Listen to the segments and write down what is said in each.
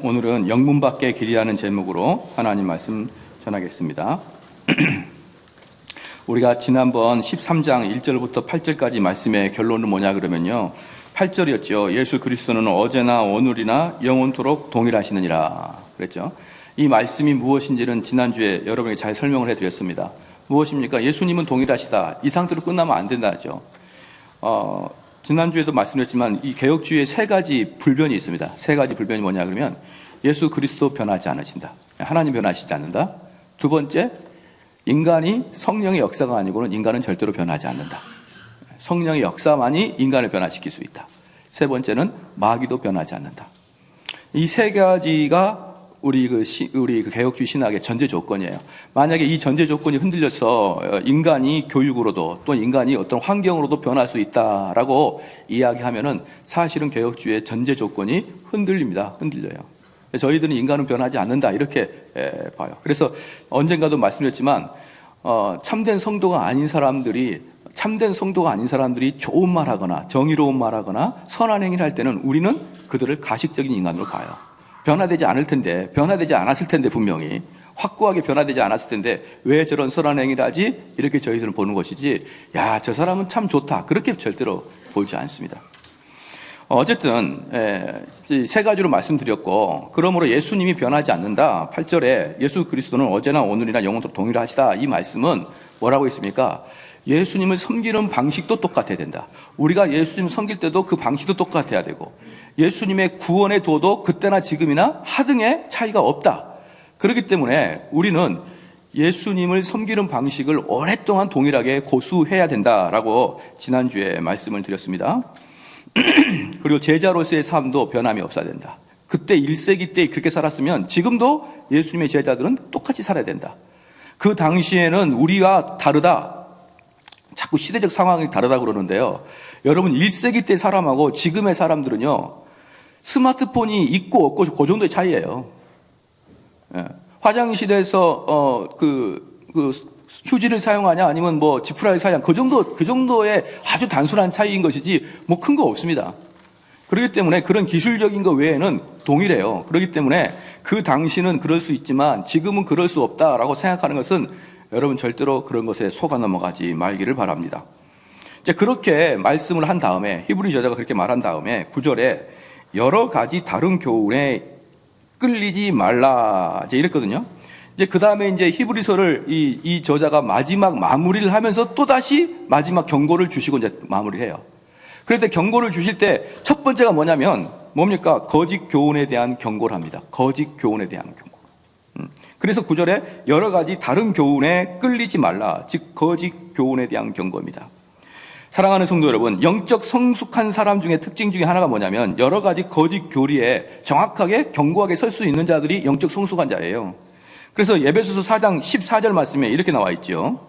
오늘은 영문 밖의 길이라는 제목으로 하나님 말씀 전하겠습니다. 우리가 지난번 13장 1절부터 8절까지 말씀의 결론은 뭐냐 그러면요, 8절이었죠. 예수 그리스도는 어제나 오늘이나 영원토록 동일하시느니라 그랬죠. 이 말씀이 무엇인지는 지난주에 여러분에게 잘 설명을 해드렸습니다. 무엇입니까? 예수님은 동일하시다. 이 상태로 끝나면 안 된다죠. 지난주에도 말씀드렸지만 이 개혁주의에 세 가지 불변이 있습니다. 세 가지 불변이 뭐냐 그러면, 예수 그리스도 변하지 않으신다. 하나님 변하시지 않는다. 두 번째, 인간이 성령의 역사가 아니고는 인간은 절대로 변하지 않는다. 성령의 역사만이 인간을 변화시킬 수 있다. 세 번째는 마귀도 변하지 않는다. 이 세 가지가 우리 그 개혁주의 신학의 전제 조건이에요. 만약에 이 전제 조건이 흔들려서 인간이 교육으로도 또 인간이 어떤 환경으로도 변할 수 있다라고 이야기하면은 사실은 개혁주의의 전제 조건이 흔들립니다. 흔들려요. 저희들은 인간은 변하지 않는다 이렇게 봐요. 그래서 언젠가도 말씀드렸지만 참된 성도가 아닌 사람들이 좋은 말하거나 정의로운 말하거나 선한 행위를 할 때는 우리는 그들을 가식적인 인간으로 봐요. 변화되지 않았을 텐데 분명히 확고하게 변화되지 않았을 텐데 왜 저런 선한 행위를 하지? 이렇게 저희들은 보는 것이지, 야, 저 사람은 참 좋다, 그렇게 절대로 보지 않습니다. 어쨌든 세 가지로 말씀드렸고, 그러므로 예수님이 변하지 않는다. 8절에 예수 그리스도는 어제나 오늘이나 영원토록 동일하시다. 이 말씀은 뭐라고 있습니까? 예수님을 섬기는 방식도 똑같아야 된다. 우리가 예수님 섬길 때도 그 방식도 똑같아야 되고, 예수님의 구원의 도도 그때나 지금이나 하등의 차이가 없다. 그렇기 때문에 우리는 예수님을 섬기는 방식을 오랫동안 동일하게 고수해야 된다라고 지난주에 말씀을 드렸습니다. 그리고 제자로서의 삶도 변함이 없어야 된다. 그때 1세기 때 그렇게 살았으면 지금도 예수님의 제자들은 똑같이 살아야 된다. 그 당시에는 우리가 다르다, 자꾸 시대적 상황이 다르다고 그러는데요, 여러분 1세기 때 사람하고 지금의 사람들은요, 스마트폰이 있고 없고 그 정도의 차이예요. 화장실에서 휴지를 사용하냐 아니면 지푸라기를 사용하냐, 그 정도의 아주 단순한 차이인 것이지 뭐 큰 거 없습니다. 그렇기 때문에 그런 기술적인 것 외에는 동일해요. 그렇기 때문에 그 당시는 그럴 수 있지만 지금은 그럴 수 없다라고 생각하는 것은 여러분 절대로 그런 것에 속아 넘어가지 말기를 바랍니다. 이제 그렇게 말씀을 한 다음에, 히브리 저자가 그렇게 말한 다음에 9절에 여러 가지 다른 교훈에 끌리지 말라 이제 이랬거든요. 이제 그 다음에 이제 히브리서를 이 저자가 마지막 마무리를 하면서 또 다시 마지막 경고를 주시고 이제 마무리를 해요. 그런데 경고를 주실 때 첫 번째가 뭐냐면 뭡니까? 거짓 교훈에 대한 경고를 합니다. 거짓 교훈에 대한 경고. 그래서 9절에 여러 가지 다른 교훈에 끌리지 말라, 즉 거짓 교훈에 대한 경고입니다. 사랑하는 성도 여러분, 영적 성숙한 사람 중에 특징 중에 하나가 뭐냐면 여러 가지 거짓 교리에 정확하게 견고하게 설 수 있는 자들이 영적 성숙한 자예요. 그래서 에베소서 4장 14절 말씀에 이렇게 나와 있죠.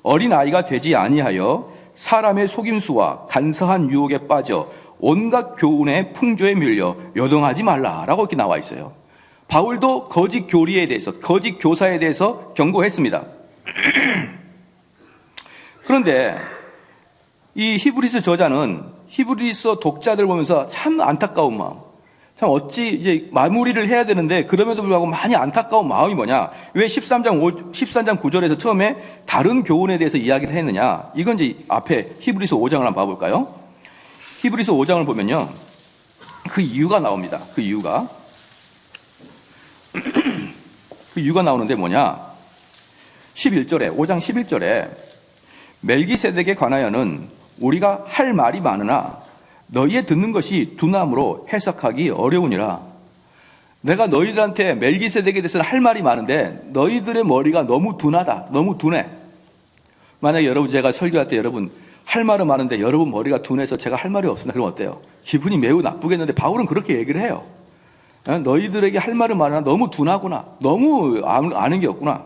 어린아이가 되지 아니하여 사람의 속임수와 간사한 유혹에 빠져 온갖 교훈의 풍조에 밀려 요동하지 말라라고 이렇게 나와 있어요. 바울도 거짓 교리에 대해서, 거짓 교사에 대해서 경고했습니다. 그런데 이 히브리서 저자는 히브리서 독자들 보면서 참 안타까운 마음, 참 어찌 이제 마무리를 해야 되는데 그럼에도 불구하고 많이 안타까운 마음이 뭐냐? 왜 13장 9절에서 처음에 다른 교훈에 대해서 이야기를 했느냐? 이건 이제 앞에 히브리서 5장을 한번 봐볼까요? 히브리서 5장을 보면요, 그 이유가 나옵니다. 그 이유가 나오는데 뭐냐? 11절에, 5장 11절에 멜기세덱에 관하여는 우리가 할 말이 많으나 너희의 듣는 것이 둔함으로 해석하기 어려우니라. 내가 너희들한테 멜기세덱에 대해서는 할 말이 많은데 너희들의 머리가 너무 둔하다, 너무 둔해. 만약에 여러분, 제가 설교할 때 여러분 할 말은 많은데 여러분 머리가 둔해서 제가 할 말이 없습니다, 그럼 어때요? 기분이 매우 나쁘겠는데 바울은 그렇게 얘기를 해요. 너희들에게 할 말은 많으나 너무 둔하구나, 너무 아는 게 없구나.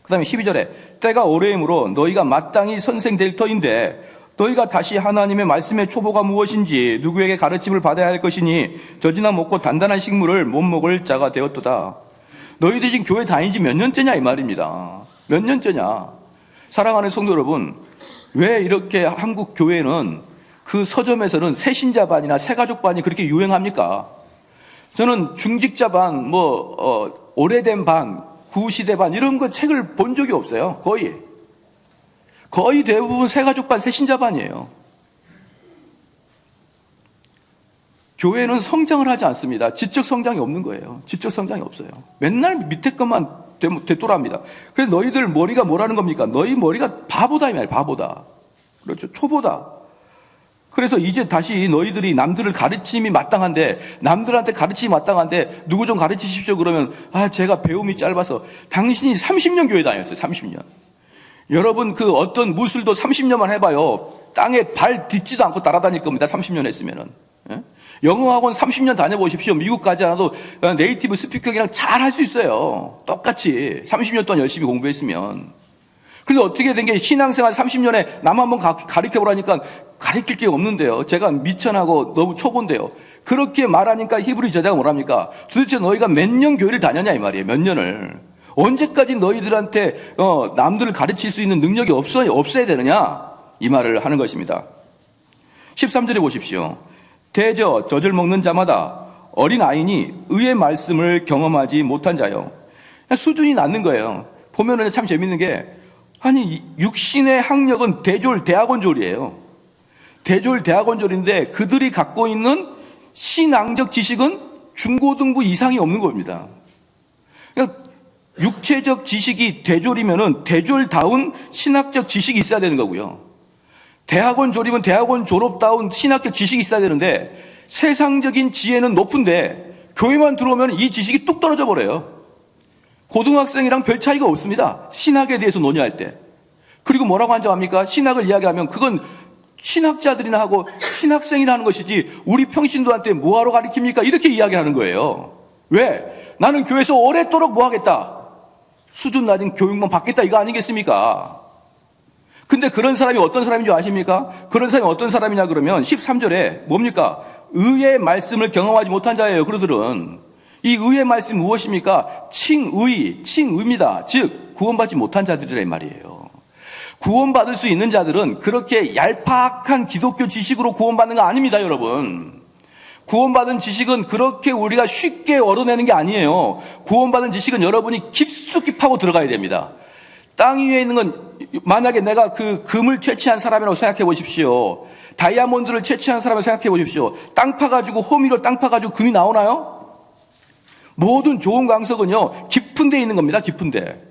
그 다음에 12절에 때가 오래이므로 너희가 마땅히 선생될 터인데 너희가 다시 하나님의 말씀의 초보가 무엇인지 누구에게 가르침을 받아야 할 것이니 젖이나 먹고 단단한 식물을 못 먹을 자가 되었도다. 너희들이 지금 교회 다니지 몇 년째냐 이 말입니다. 몇 년째냐. 사랑하는 성도 여러분, 왜 이렇게 한국 교회는 그 서점에서는 새신자반이나 새가족반이 그렇게 유행합니까? 저는 중직자 반, 오래된 반, 구시대 반 이런 거 책을 본 적이 없어요. 거의 대부분 새가족 반, 새신자 반이에요. 교회는 성장을 하지 않습니다. 지적 성장이 없는 거예요. 지적 성장이 없어요. 맨날 밑에 것만 되돌아합니다. 그래서 너희들 머리가 뭐라는 겁니까? 너희 머리가 바보다 이 말이에요. 바보다. 그렇죠. 초보다. 그래서 이제 다시 너희들이 남들을 가르침이 마땅한데, 남들한테 가르침이 마땅한데 누구 좀 가르치십시오 그러면 제가 배움이 짧아서. 당신이 30년 교회 다녔어요. 30년. 여러분 그 어떤 무술도 30년만 해봐요. 땅에 발 딛지도 않고 따라다닐 겁니다. 30년 했으면은. 예? 영어학원 30년 다녀보십시오. 미국 가지 않아도 네이티브 스피커랑 잘 할 수 있어요. 똑같이 30년 동안 열심히 공부했으면. 근데 어떻게 된 게 신앙생활 30년에 남 한번 가르쳐보라니까 가르칠 게 없는데요. 제가 미천하고 너무 초보인데요. 그렇게 말하니까 히브리 저자가 뭐랍니까? 도대체 너희가 몇 년 교회를 다녔냐 이 말이에요. 몇 년을. 언제까지 너희들한테 남들을 가르칠 수 있는 능력이 없어야 되느냐 이 말을 하는 것입니다. 13절에 보십시오. 대저 젖을 먹는 자마다 어린 아이니 의의 말씀을 경험하지 못한 자요. 수준이 낮는 거예요. 보면은 참 재밌는 게 육신의 학력은 대졸대학원졸이에요. 대졸대학원졸인데 그들이 갖고 있는 신앙적 지식은 중고등부 이상이 없는 겁니다. 그러니까 육체적 지식이 대졸이면은 대졸다운 신학적 지식이 있어야 되는 거고요. 대학원 졸업은 대학원 졸업다운 신학적 지식이 있어야 되는데 세상적인 지혜는 높은데 교회만 들어오면 이 지식이 뚝 떨어져 버려요. 고등학생이랑 별 차이가 없습니다. 신학에 대해서 논의할 때. 그리고 뭐라고 한다합니까? 신학을 이야기하면 그건 신학자들이나 하고 신학생이나 하는 것이지 우리 평신도한테 뭐하러 가르칩니까? 이렇게 이야기하는 거예요. 왜? 나는 교회에서 오랫도록 뭐 하겠다? 수준 낮은 교육만 받겠다 이거 아니겠습니까? 근데 그런 사람이 어떤 사람인 줄 아십니까? 그런 사람이 어떤 사람이냐 그러면 13절에 뭡니까? 의의 말씀을 경험하지 못한 자예요. 그들은. 이 의의 말씀이 무엇입니까? 칭의입니다. 즉 구원받지 못한 자들이란 말이에요. 구원받을 수 있는 자들은 그렇게 얄팍한 기독교 지식으로 구원받는 거 아닙니다, 여러분. 구원받은 지식은 그렇게 우리가 쉽게 얻어내는 게 아니에요. 구원받은 지식은 여러분이 깊숙이 파고 들어가야 됩니다. 땅 위에 있는 건 만약에 내가 그 금을 채취한 사람이라고 생각해 보십시오. 다이아몬드를 채취한 사람을 생각해 보십시오. 땅 파가지고 호미로 땅 파가지고 금이 나오나요? 모든 좋은 광석은요 깊은 데 있는 겁니다. 깊은 데.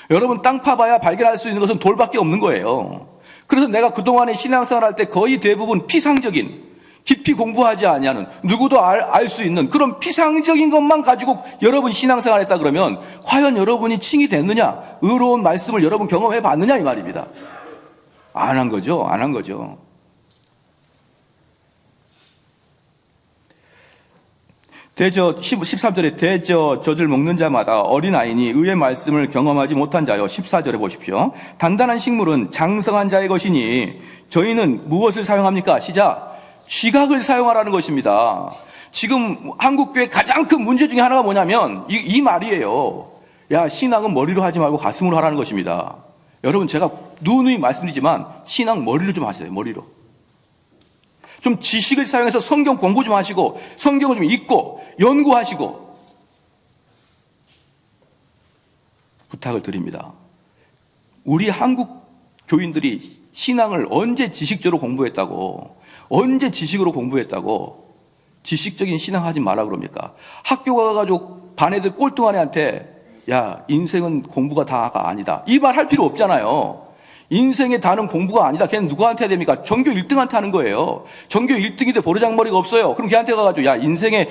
여러분 땅 파봐야 발견할 수 있는 것은 돌밖에 없는 거예요. 그래서 내가 그동안에 신앙생활 할 때 거의 대부분 피상적인 깊이 공부하지 아니하는 누구도 알 수 있는 그런 피상적인 것만 가지고 여러분 신앙생활 했다 그러면 과연 여러분이 칭이 됐느냐? 의로운 말씀을 여러분 경험해 봤느냐 이 말입니다. 안 한 거죠. 안 한 거죠. 대저 13절에 대저 젖을 먹는 자마다 어린아이니 의의 말씀을 경험하지 못한 자요. 14절에 보십시오. 단단한 식물은 장성한 자의 것이니 저희는 무엇을 사용합니까? 시작. 지각을 사용하라는 것입니다. 지금 한국교회 가장 큰 문제 중에 하나가 뭐냐면 이 말이에요. 야, 신앙은 머리로 하지 말고 가슴으로 하라는 것입니다. 여러분 제가 누누이 말씀드리지만 신앙 머리로 좀 하세요. 머리로. 좀 지식을 사용해서 성경 공부 좀 하시고 성경을 좀 읽고 연구하시고 부탁을 드립니다. 우리 한국 교인들이 신앙을 언제 지식적으로 공부했다고 언제 지식으로 공부했다고 지식적인 신앙 하지 마라 그럽니까? 학교 가가지고 반 애들 꼴뚱한 애한테 야 인생은 공부가 다가 아니다 이 말 할 필요 없잖아요. 인생의 다는 공부가 아니다. 걔는 누구한테 해야 됩니까? 전교 1등한테 하는 거예요. 전교 1등인데 버르장머리가 없어요. 그럼 걔한테 가가지고 야 인생의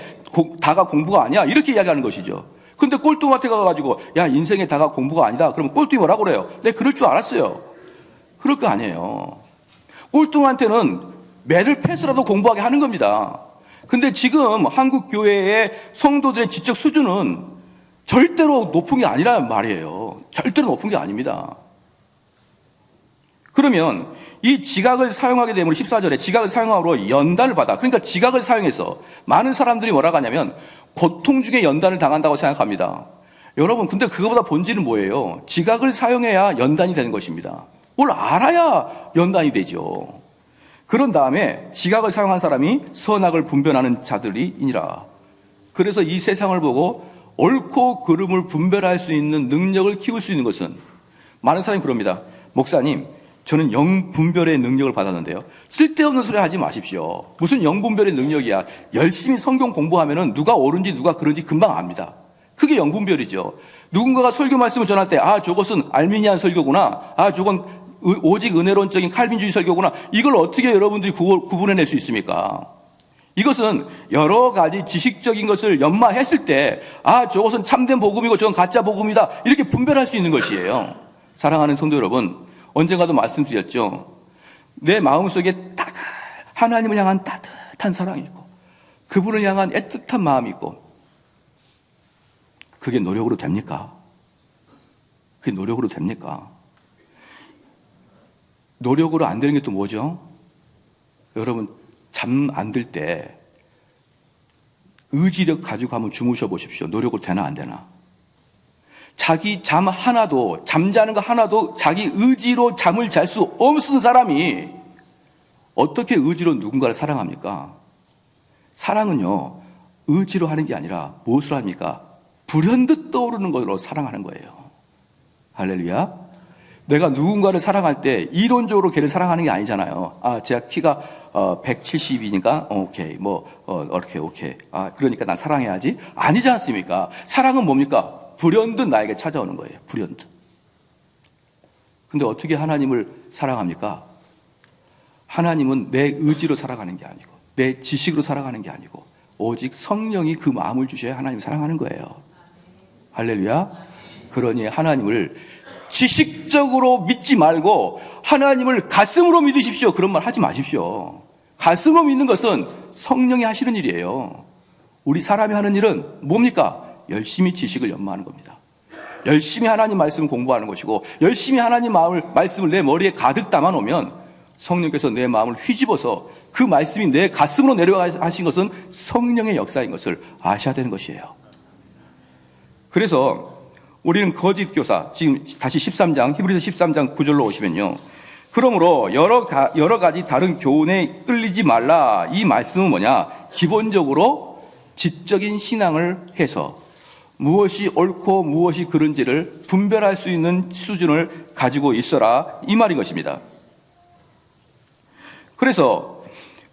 다가 공부가 아니야 이렇게 이야기하는 것이죠. 근데 꼴뚱한테 가가지고 야 인생의 다가 공부가 아니다. 그러면 꼴뚱이 뭐라고 그래요? 네 그럴 줄 알았어요. 그럴 거 아니에요. 꼴뚱한테는 매를 패스라도 공부하게 하는 겁니다. 근데 지금 한국 교회의 성도들의 지적 수준은 절대로 높은 게 아니란 말이에요. 절대로 높은 게 아닙니다. 그러면 이 지각을 사용하게 되면 14절에 지각을 사용함으로 연단을 받아. 그러니까 지각을 사용해서 많은 사람들이 뭐라고 하냐면 고통 중에 연단을 당한다고 생각합니다. 여러분 근데 그거보다 본질은 뭐예요? 지각을 사용해야 연단이 되는 것입니다. 뭘 알아야 연단이 되죠. 그런 다음에 지각을 사용한 사람이 선악을 분별하는 자들이니라. 그래서 이 세상을 보고 옳고 그름을 분별할 수 있는 능력을 키울 수 있는 것은, 많은 사람이 그럽니다. 목사님, 저는 영분별의 능력을 받았는데요. 쓸데없는 소리 하지 마십시오. 무슨 영분별의 능력이야. 열심히 성경 공부하면은 누가 옳은지 누가 그른지 금방 압니다. 그게 영분별이죠. 누군가가 설교 말씀을 전할 때, 저것은 알미니안 설교구나. 저건 오직 은혜론적인 칼빈주의 설교구나. 이걸 어떻게 여러분들이 구분해낼 수 있습니까? 이것은 여러 가지 지식적인 것을 연마했을 때, 저것은 참된 복음이고 저건 가짜 복음이다. 이렇게 분별할 수 있는 것이에요. 사랑하는 성도 여러분, 언젠가도 말씀드렸죠. 내 마음속에 하나님을 향한 따뜻한 사랑이 있고, 그분을 향한 애틋한 마음이 있고, 그게 노력으로 됩니까? 그게 노력으로 됩니까? 노력으로 안 되는 게 또 뭐죠? 여러분, 잠 안 들 때 의지력 가지고 한번 주무셔 보십시오. 노력으로 되나 안 되나? 자기 잠자는 거 하나도 자기 의지로 잠을 잘 수 없는 사람이 어떻게 의지로 누군가를 사랑합니까? 사랑은요, 의지로 하는 게 아니라 무엇으로 합니까? 불현듯 떠오르는 것으로 사랑하는 거예요. 할렐루야. 내가 누군가를 사랑할 때 이론적으로 걔를 사랑하는 게 아니잖아요. 제가 키가 170이니까 오케이, 오케이. 그러니까 난 사랑해야지. 아니지 않습니까? 사랑은 뭡니까? 불현듯 나에게 찾아오는 거예요. 불현듯. 근데 어떻게 하나님을 사랑합니까? 하나님은 내 의지로 살아가는 게 아니고, 내 지식으로 살아가는 게 아니고, 오직 성령이 그 마음을 주셔야 하나님을 사랑하는 거예요. 할렐루야. 그러니 하나님을 지식적으로 믿지 말고 하나님을 가슴으로 믿으십시오. 그런 말 하지 마십시오. 가슴으로 믿는 것은 성령이 하시는 일이에요. 우리 사람이 하는 일은 뭡니까? 열심히 지식을 연마하는 겁니다. 열심히 하나님 말씀을 공부하는 것이고, 열심히 하나님 말씀을 내 머리에 가득 담아놓으면 성령께서 내 마음을 휘집어서 그 말씀이 내 가슴으로 내려가신 것은 성령의 역사인 것을 아셔야 되는 것이에요. 그래서 우리는 거짓 교사, 지금 다시 13장, 히브리서 13장 9절로 오시면요. 그러므로 여러 가지 다른 교훈에 끌리지 말라. 이 말씀은 뭐냐? 기본적으로 지적인 신앙을 해서 무엇이 옳고 무엇이 그른지를 분별할 수 있는 수준을 가지고 있어라. 이 말인 것입니다. 그래서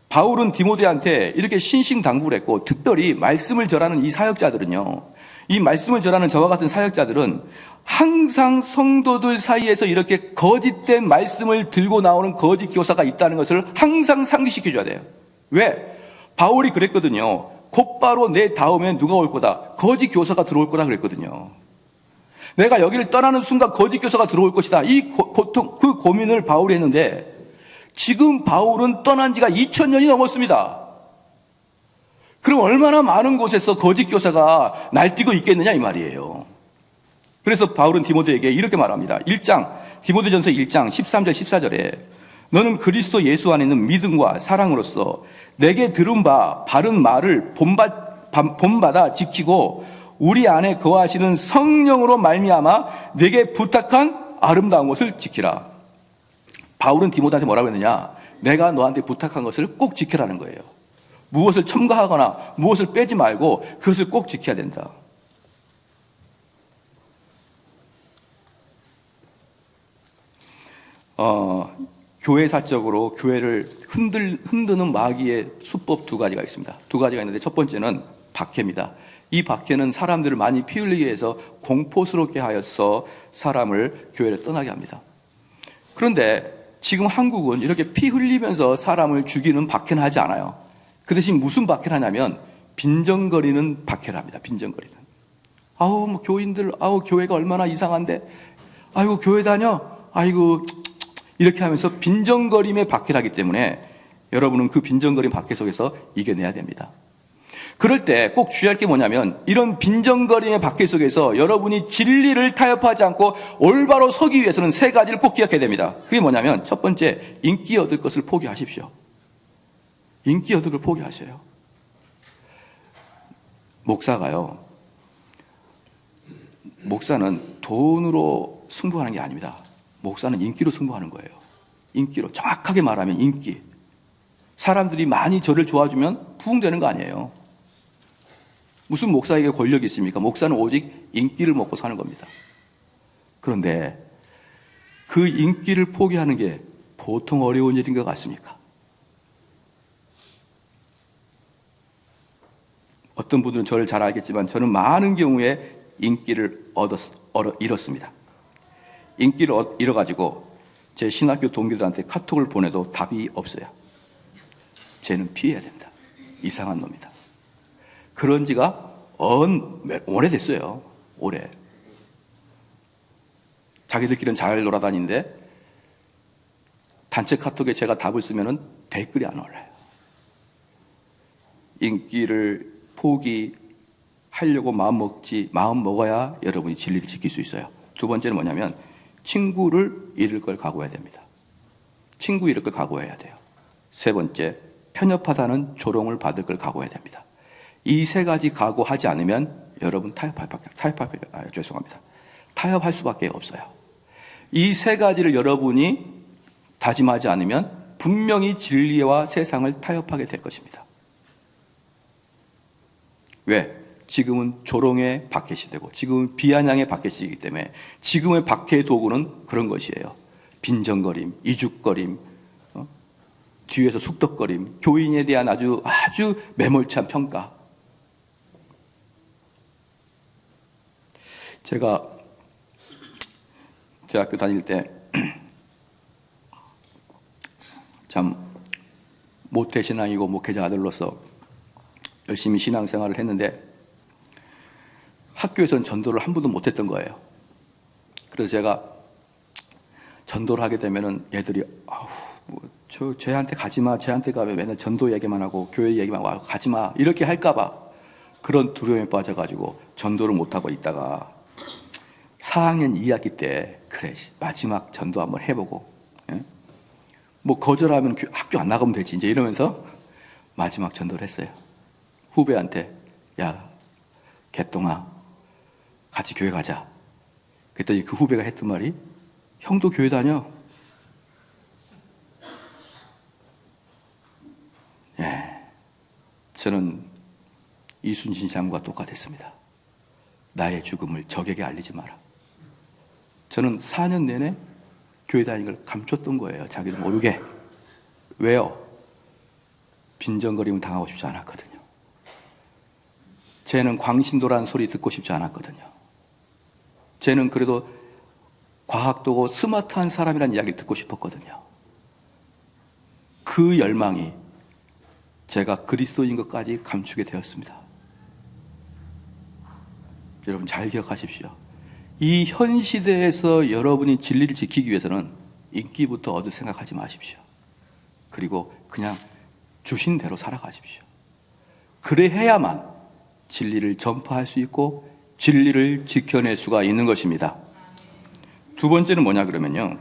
바울은 디모데한테 이렇게 신신당부를 했고, 특별히 말씀을 전하는 이 사역자들은요, 이 말씀을 전하는 저와 같은 사역자들은 항상 성도들 사이에서 이렇게 거짓된 말씀을 들고 나오는 거짓 교사가 있다는 것을 항상 상기시켜줘야 돼요. 왜? 바울이 그랬거든요. 곧바로 내 다음에 누가 올 거다? 거짓 교사가 들어올 거다 그랬거든요. 내가 여기를 떠나는 순간 거짓 교사가 들어올 것이다. 이 그 고민을 바울이 했는데, 지금 바울은 떠난 지가 2000년이 넘었습니다. 그럼 얼마나 많은 곳에서 거짓 교사가 날뛰고 있겠느냐 이 말이에요. 그래서 바울은 디모데에게 이렇게 말합니다. 디모데전서 1장 13절 14절에 너는 그리스도 예수 안에 있는 믿음과 사랑으로서 내게 들은 바 바른 말을 본받아 지키고 우리 안에 거하시는 성령으로 말미암아 내게 부탁한 아름다운 것을 지키라. 바울은 디모데한테 뭐라고 했느냐? 내가 너한테 부탁한 것을 꼭 지키라는 거예요. 무엇을 첨가하거나 무엇을 빼지 말고 그것을 꼭 지켜야 된다. 교회사적으로 교회를 흔드는 마귀의 수법 두 가지가 있습니다. 두 가지가 있는데, 첫 번째는 박해입니다. 이 박해는 사람들을 많이 피 흘리게 해서 공포스럽게 하여서 사람을 교회를 떠나게 합니다. 그런데 지금 한국은 이렇게 피 흘리면서 사람을 죽이는 박해는 하지 않아요. 그 대신 무슨 박해를 하냐면 빈정거리는 박해를 합니다. 빈정거리는. 교인들, 교회가 얼마나 이상한데, 교회 다녀, 이렇게 하면서 빈정거림의 박해를 하기 때문에 여러분은 그 빈정거림 박해 속에서 이겨내야 됩니다. 그럴 때 꼭 주의할 게 뭐냐면, 이런 빈정거림의 박해 속에서 여러분이 진리를 타협하지 않고 올바로 서기 위해서는 세 가지를 꼭 기억해야 됩니다. 그게 뭐냐면, 첫 번째, 인기 얻을 것을 포기하십시오. 인기 얻을 걸 포기하셔요. 목사는 돈으로 승부하는 게 아닙니다. 목사는 인기로 승부하는 거예요. 인기로. 정확하게 말하면 인기. 사람들이 많이 저를 좋아주면 부흥되는 거 아니에요. 무슨 목사에게 권력이 있습니까? 목사는 오직 인기를 먹고 사는 겁니다. 그런데 그 인기를 포기하는 게 보통 어려운 일인 것 같습니까? 어떤 분들은 저를 잘 알겠지만 저는 많은 경우에 인기를 잃었습니다. 인기를 잃어가지고 제 신학교 동기들한테 카톡을 보내도 답이 없어요. 쟤는 피해야 됩니다. 이상한 놈이다. 그런 지가 오래됐어요. 오래. 자기들끼리는 잘 놀아다니는데 단체 카톡에 제가 답을 쓰면은 댓글이 안 올라요. 인기를 포기하려고 마음 먹어야 여러분이 진리를 지킬 수 있어요. 두 번째는 뭐냐면 친구를 잃을 걸 각오해야 됩니다. 친구 잃을 걸 각오해야 돼요. 세 번째, 편협하다는 조롱을 받을 걸 각오해야 됩니다. 이 세 가지 각오하지 않으면 여러분 타협할 수밖에 없어요. 이 세 가지를 여러분이 다짐하지 않으면 분명히 진리와 세상을 타협하게 될 것입니다. 왜? 지금은 조롱의 박해 되고 지금은 비아냥의 박해이기 때문에 지금의 박해의 도구는 그런 것이에요. 빈정거림, 이죽거림, 뒤에서 숙덕거림, 교인에 대한 아주 매몰찬 평가. 제가 대학교 다닐 때 참 모태신앙이고 목회자 아들로서 열심히 신앙생활을 했는데 학교에서는 전도를 한 번도 못했던 거예요. 그래서 제가 전도를 하게 되면은 애들이 쟤한테 가지마, 쟤한테 가면 맨날 전도 얘기만 하고 교회 얘기만 와 가지마 이렇게 할까봐 그런 두려움에 빠져가지고 전도를 못하고 있다가 4학년 2학기 때 그래 마지막 전도 한번 해보고 뭐 거절하면 학교 안 나가면 되지 이제 이러면서 마지막 전도를 했어요. 후배한테 야 개똥아 같이 교회 가자. 그랬더니 그 후배가 했던 말이 형도 교회 다녀. 저는 이순신 장군과 똑같았습니다. 나의 죽음을 적에게 알리지 마라. 저는 4년 내내 교회 다니는 걸 감췄던 거예요. 자기도 모르게. 왜요? 빈정거림을 당하고 싶지 않았거든요. 쟤는 광신도라는 소리 듣고 싶지 않았거든요. 쟤는 그래도 과학도고 스마트한 사람이라는 이야기를 듣고 싶었거든요. 그 열망이 제가 그리스도인 것까지 감추게 되었습니다. 여러분 잘 기억하십시오. 이 현 시대에서 여러분이 진리를 지키기 위해서는 인기부터 얻을 생각하지 마십시오. 그리고 그냥 주신 대로 살아가십시오. 그래야만 진리를 전파할 수 있고 진리를 지켜낼 수가 있는 것입니다. 두 번째는 뭐냐 그러면요,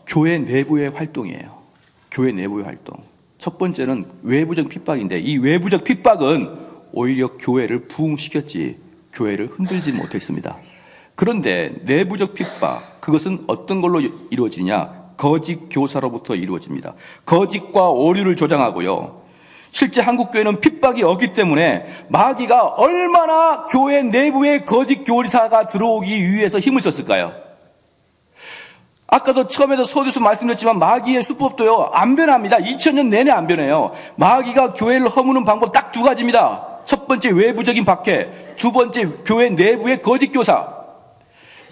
교회 내부의 활동이에요. 교회 내부의 활동. 첫 번째는 외부적 핍박인데 이 외부적 핍박은 오히려 교회를 부흥시켰지 교회를 흔들지 못했습니다. 그런데 내부적 핍박, 그것은 어떤 걸로 이루어지냐? 거짓 교사로부터 이루어집니다. 거짓과 오류를 조장하고요. 실제 한국교회는 핍박이 없기 때문에 마귀가 얼마나 교회 내부에 거짓 교리사가 들어오기 위해서 힘을 썼을까요? 아까도 처음에도 서두에서 말씀드렸지만 마귀의 수법도요 안 변합니다. 2000년 내내 안 변해요. 마귀가 교회를 허무는 방법 딱 두 가지입니다. 첫 번째 외부적인 박해, 두 번째 교회 내부의 거짓 교사.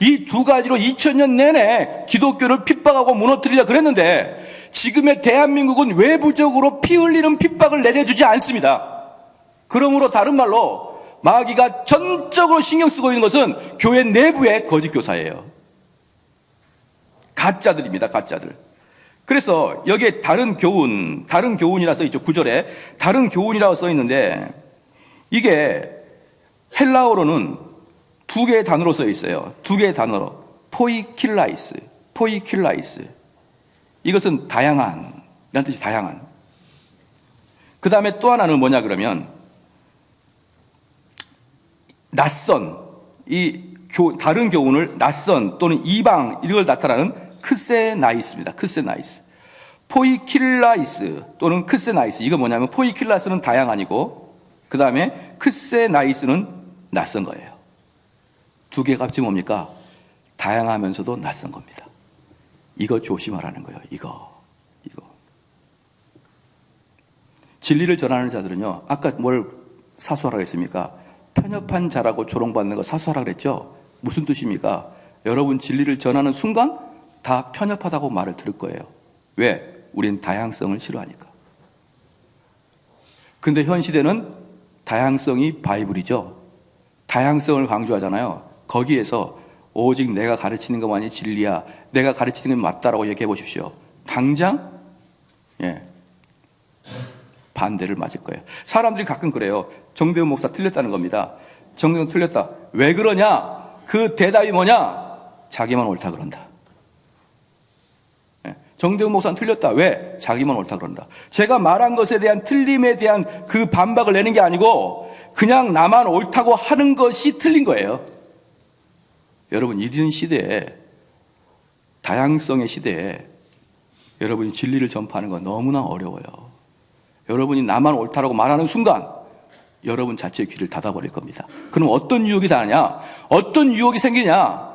이 두 가지로 2000년 내내 기독교를 핍박하고 무너뜨리려 그랬는데 지금의 대한민국은 외부적으로 피 흘리는 핍박을 내려주지 않습니다. 그러므로 다른 말로 마귀가 전적으로 신경 쓰고 있는 것은 교회 내부의 거짓 교사예요. 가짜들입니다. 가짜들. 그래서 여기에 다른 교훈이라 써 있죠. 9절에 다른 교훈이라고 써 있는데 이게 헬라어로는 두 개의 단어로 써 있어요. 두 개의 단어로. 포이킬라이스. 이것은 다양한, 이란 뜻이 다양한. 그 다음에 또 하나는 뭐냐 그러면 낯선, 다른 교훈을 낯선 또는 이방 이걸 나타나는 크세나이스입니다. 크세나이스. 포이킬라이스 또는 크세나이스. 이거 뭐냐면 포이킬라스는 다양한이고 그 다음에 크세나이스는 낯선 거예요. 두 개가 합치 뭡니까? 다양하면서도 낯선 겁니다. 이거 조심하라는 거예요. 이거. 진리를 전하는 자들은요, 아까 뭘 사수하라고 했습니까? 편협한 자라고 조롱받는 거 사수하라고 그랬죠? 무슨 뜻입니까? 여러분 진리를 전하는 순간 다 편협하다고 말을 들을 거예요. 왜? 우린 다양성을 싫어하니까. 근데 현 시대는 다양성이 바이블이죠. 다양성을 강조하잖아요. 거기에서 오직 내가 가르치는 것만이 진리야, 내가 가르치는 게 맞다라고 얘기해 보십시오. 당장 반대를 맞을 거예요. 사람들이 가끔 그래요. 정대훈 목사 틀렸다는 겁니다. 정대훈 틀렸다. 왜 그러냐? 그 대답이 뭐냐? 자기만 옳다 그런다. 정대훈 목사는 틀렸다. 왜? 자기만 옳다 그런다. 제가 말한 것에 대한 틀림에 대한 그 반박을 내는 게 아니고 그냥 나만 옳다고 하는 것이 틀린 거예요. 여러분, 이런 시대에, 다양성의 시대에 여러분이 진리를 전파하는 건 너무나 어려워요. 여러분이 나만 옳다라고 말하는 순간 여러분 자체의 귀를 닫아버릴 겁니다. 그럼 어떤 유혹이 닿느냐? 어떤 유혹이 생기냐?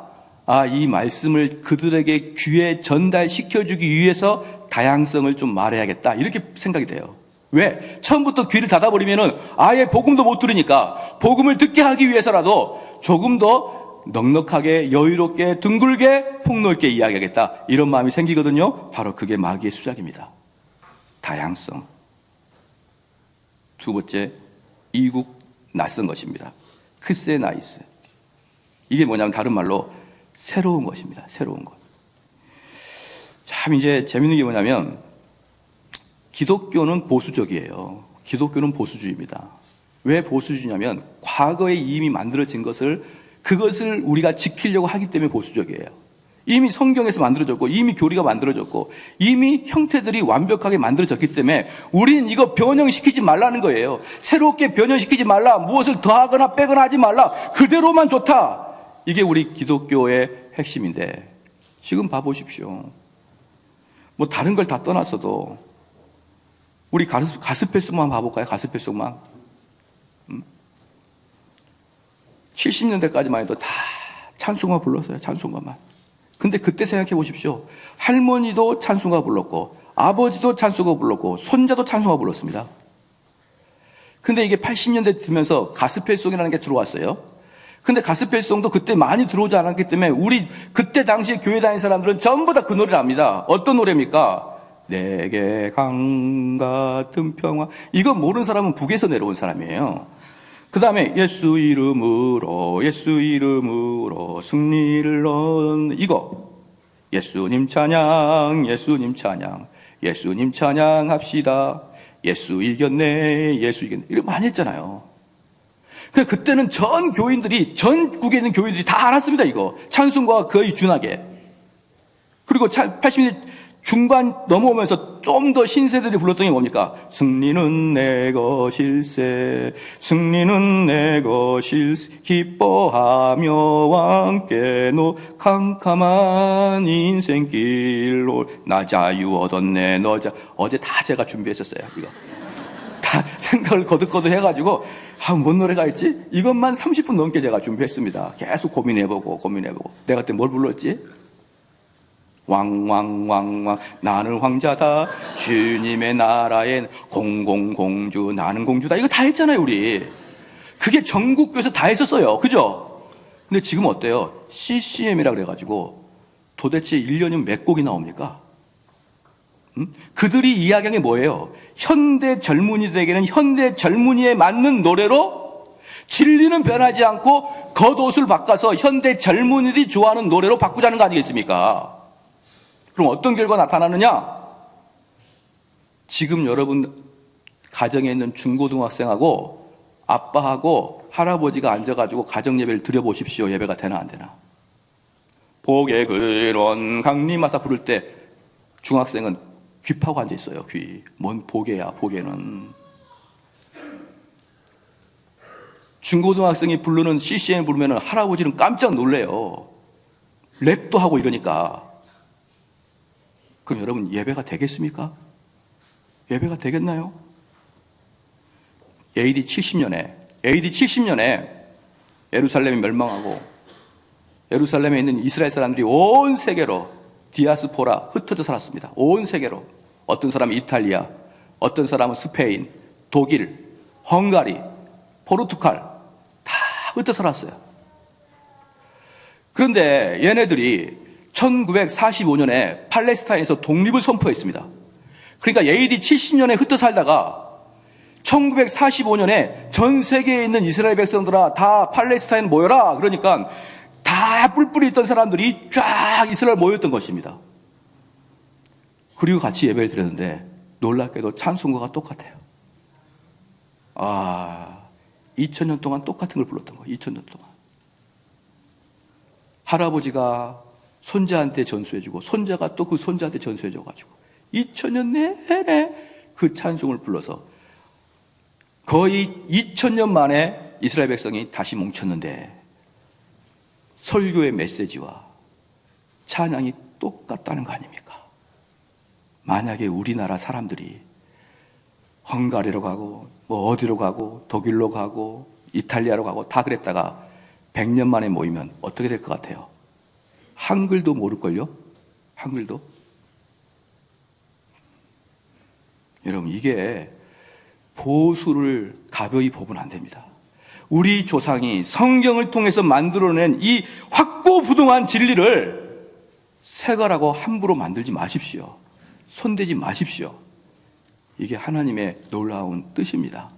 이 말씀을 그들에게 귀에 전달시켜주기 위해서 다양성을 좀 말해야겠다. 이렇게 생각이 돼요. 왜? 처음부터 귀를 닫아버리면은 아예 복음도 못 들으니까 복음을 듣게 하기 위해서라도 조금 더 넉넉하게, 여유롭게, 둥글게, 폭넓게 이야기하겠다. 이런 마음이 생기거든요. 바로 그게 마귀의 수작입니다. 다양성. 두 번째, 이국, 낯선 것입니다. 크세나이스. 이게 뭐냐면 다른 말로 새로운 것입니다. 새로운 것. 참 이제 재밌는 게 뭐냐면 기독교는 보수적이에요. 기독교는 보수주의입니다. 왜 보수주의냐면 과거에 이미 만들어진 그것을 우리가 지키려고 하기 때문에 보수적이에요. 이미 성경에서 만들어졌고 이미 교리가 만들어졌고 이미 형태들이 완벽하게 만들어졌기 때문에 우리는 이거 변형시키지 말라는 거예요. 새롭게 변형시키지 말라. 무엇을 더하거나 빼거나 하지 말라. 그대로만 좋다. 이게 우리 기독교의 핵심인데 지금 봐보십시오. 뭐 다른 걸 다 떠났어도 우리 가스펠 속만 봐볼까요? 가스펠 속만. 70년대까지만 해도 다 찬송가 불렀어요. 찬송가만. 근데 그때 생각해 보십시오. 할머니도 찬송가 불렀고 아버지도 찬송가 불렀고 손자도 찬송가 불렀습니다. 근데 이게 80년대 들면서 가스펠송이라는 게 들어왔어요. 근데 가스펠송도 그때 많이 들어오지 않았기 때문에 우리 그때 당시에 교회 다니는 사람들은 전부 다 그 노래를 압니다. 어떤 노래입니까? 내게 강 같은 평화. 이거 모르는 사람은 북에서 내려온 사람이에요. 그 다음에 예수 이름으로 승리를 얻는 이거. 예수님 찬양, 예수님 찬양, 예수님 찬양합시다. 예수 이겼네, 예수 이겼네. 이렇게 많이 했잖아요. 그때는 전국에 있는 교인들이 다 알았습니다, 이거. 찬송가가 거의 준하게. 그리고 80년대 중반 넘어오면서 좀 더 신세들이 불렀던 게 뭡니까? 승리는 내 것일세, 승리는 내 것일세, 기뻐하며 함께 캄캄한 인생길로 나 자유 얻었네, 어제 다 제가 준비했었어요, 이거. 다 생각을 거듭거듭 해가지고, 뭔 노래가 있지? 이것만 30분 넘게 제가 준비했습니다. 계속 고민해보고. 내가 그때 뭘 불렀지? 왕왕왕왕 나는 황자다 주님의 나라엔 공공공주 나는 공주다. 이거 다 했잖아요, 우리. 그게 전국교에서 다 했었어요. 그죠? 근데 지금 어때요? CCM이라 그래가지고 도대체 1년이면 몇 곡이 나옵니까? 그들이 이야기한 게 뭐예요? 현대 젊은이들에게는 현대 젊은이에 맞는 노래로 진리는 변하지 않고 겉옷을 바꿔서 현대 젊은이들이 좋아하는 노래로 바꾸자는 거 아니겠습니까? 그럼 어떤 결과가 나타나느냐? 지금 여러분 가정에 있는 중고등학생하고 아빠하고 할아버지가 앉아가지고 가정예배를 드려보십시오. 예배가 되나 안 되나? 복의 근원 강림하사 부를 때 중학생은 귀 파고 앉아있어요. 귀. 뭔 복이야, 복에는. 중고등학생이 부르는 CCM 부르면 할아버지는 깜짝 놀래요. 랩도 하고 이러니까. 그럼 여러분 예배가 되겠습니까? 예배가 되겠나요? AD 70년에 예루살렘이 멸망하고 예루살렘에 있는 이스라엘 사람들이 온 세계로 디아스포라 흩어져 살았습니다. 온 세계로. 어떤 사람은 이탈리아, 어떤 사람은 스페인, 독일, 헝가리, 포르투갈 다 흩어져 살았어요. 그런데 얘네들이 1945년에 팔레스타인에서 독립을 선포했습니다. 그러니까 AD 70년에 흩어 살다가 1945년에 전 세계에 있는 이스라엘 백성들아 다 팔레스타인 모여라. 그러니까 다 뿔뿔이 있던 사람들이 쫙 이스라엘 모였던 것입니다. 그리고 같이 예배를 드렸는데 놀랍게도 찬송가가 똑같아요. 2000년 동안 똑같은 걸 불렀던 거예요. 2000년 동안. 할아버지가 손자한테 전수해주고 손자가 또 그 손자한테 전수해줘가지고 2000년 내내 그 찬송을 불러서 거의 2000년 만에 이스라엘 백성이 다시 뭉쳤는데 설교의 메시지와 찬양이 똑같다는 거 아닙니까? 만약에 우리나라 사람들이 헝가리로 가고 뭐 어디로 가고 독일로 가고 이탈리아로 가고 다 그랬다가 100년 만에 모이면 어떻게 될 것 같아요? 한글도 모를걸요? 한글도? 여러분 이게 보수를 가벼이 보면 안 됩니다. 우리 조상이 성경을 통해서 만들어낸 이 확고부동한 진리를 새 거라고 함부로 만들지 마십시오. 손대지 마십시오. 이게 하나님의 놀라운 뜻입니다.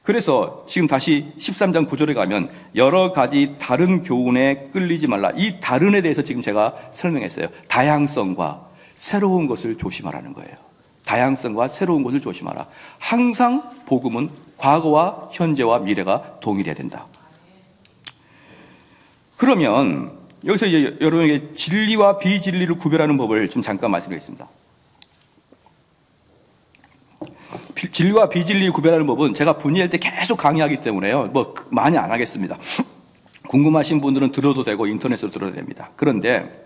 그래서 지금 다시 13장 9절에 가면 여러 가지 다른 교훈에 끌리지 말라. 이 다른에 대해서 지금 제가 설명했어요. 다양성과 새로운 것을 조심하라는 거예요. 다양성과 새로운 것을 조심하라. 항상 복음은 과거와 현재와 미래가 동일해야 된다. 그러면 여기서 이제 여러분에게 진리와 비진리를 구별하는 법을 좀 잠깐 말씀드리겠습니다. 진리와 비진리 구별하는 법은 제가 분이할 때 계속 강의하기 때문에요. 뭐 많이 안 하겠습니다. 궁금하신 분들은 들어도 되고 인터넷으로 들어도 됩니다. 그런데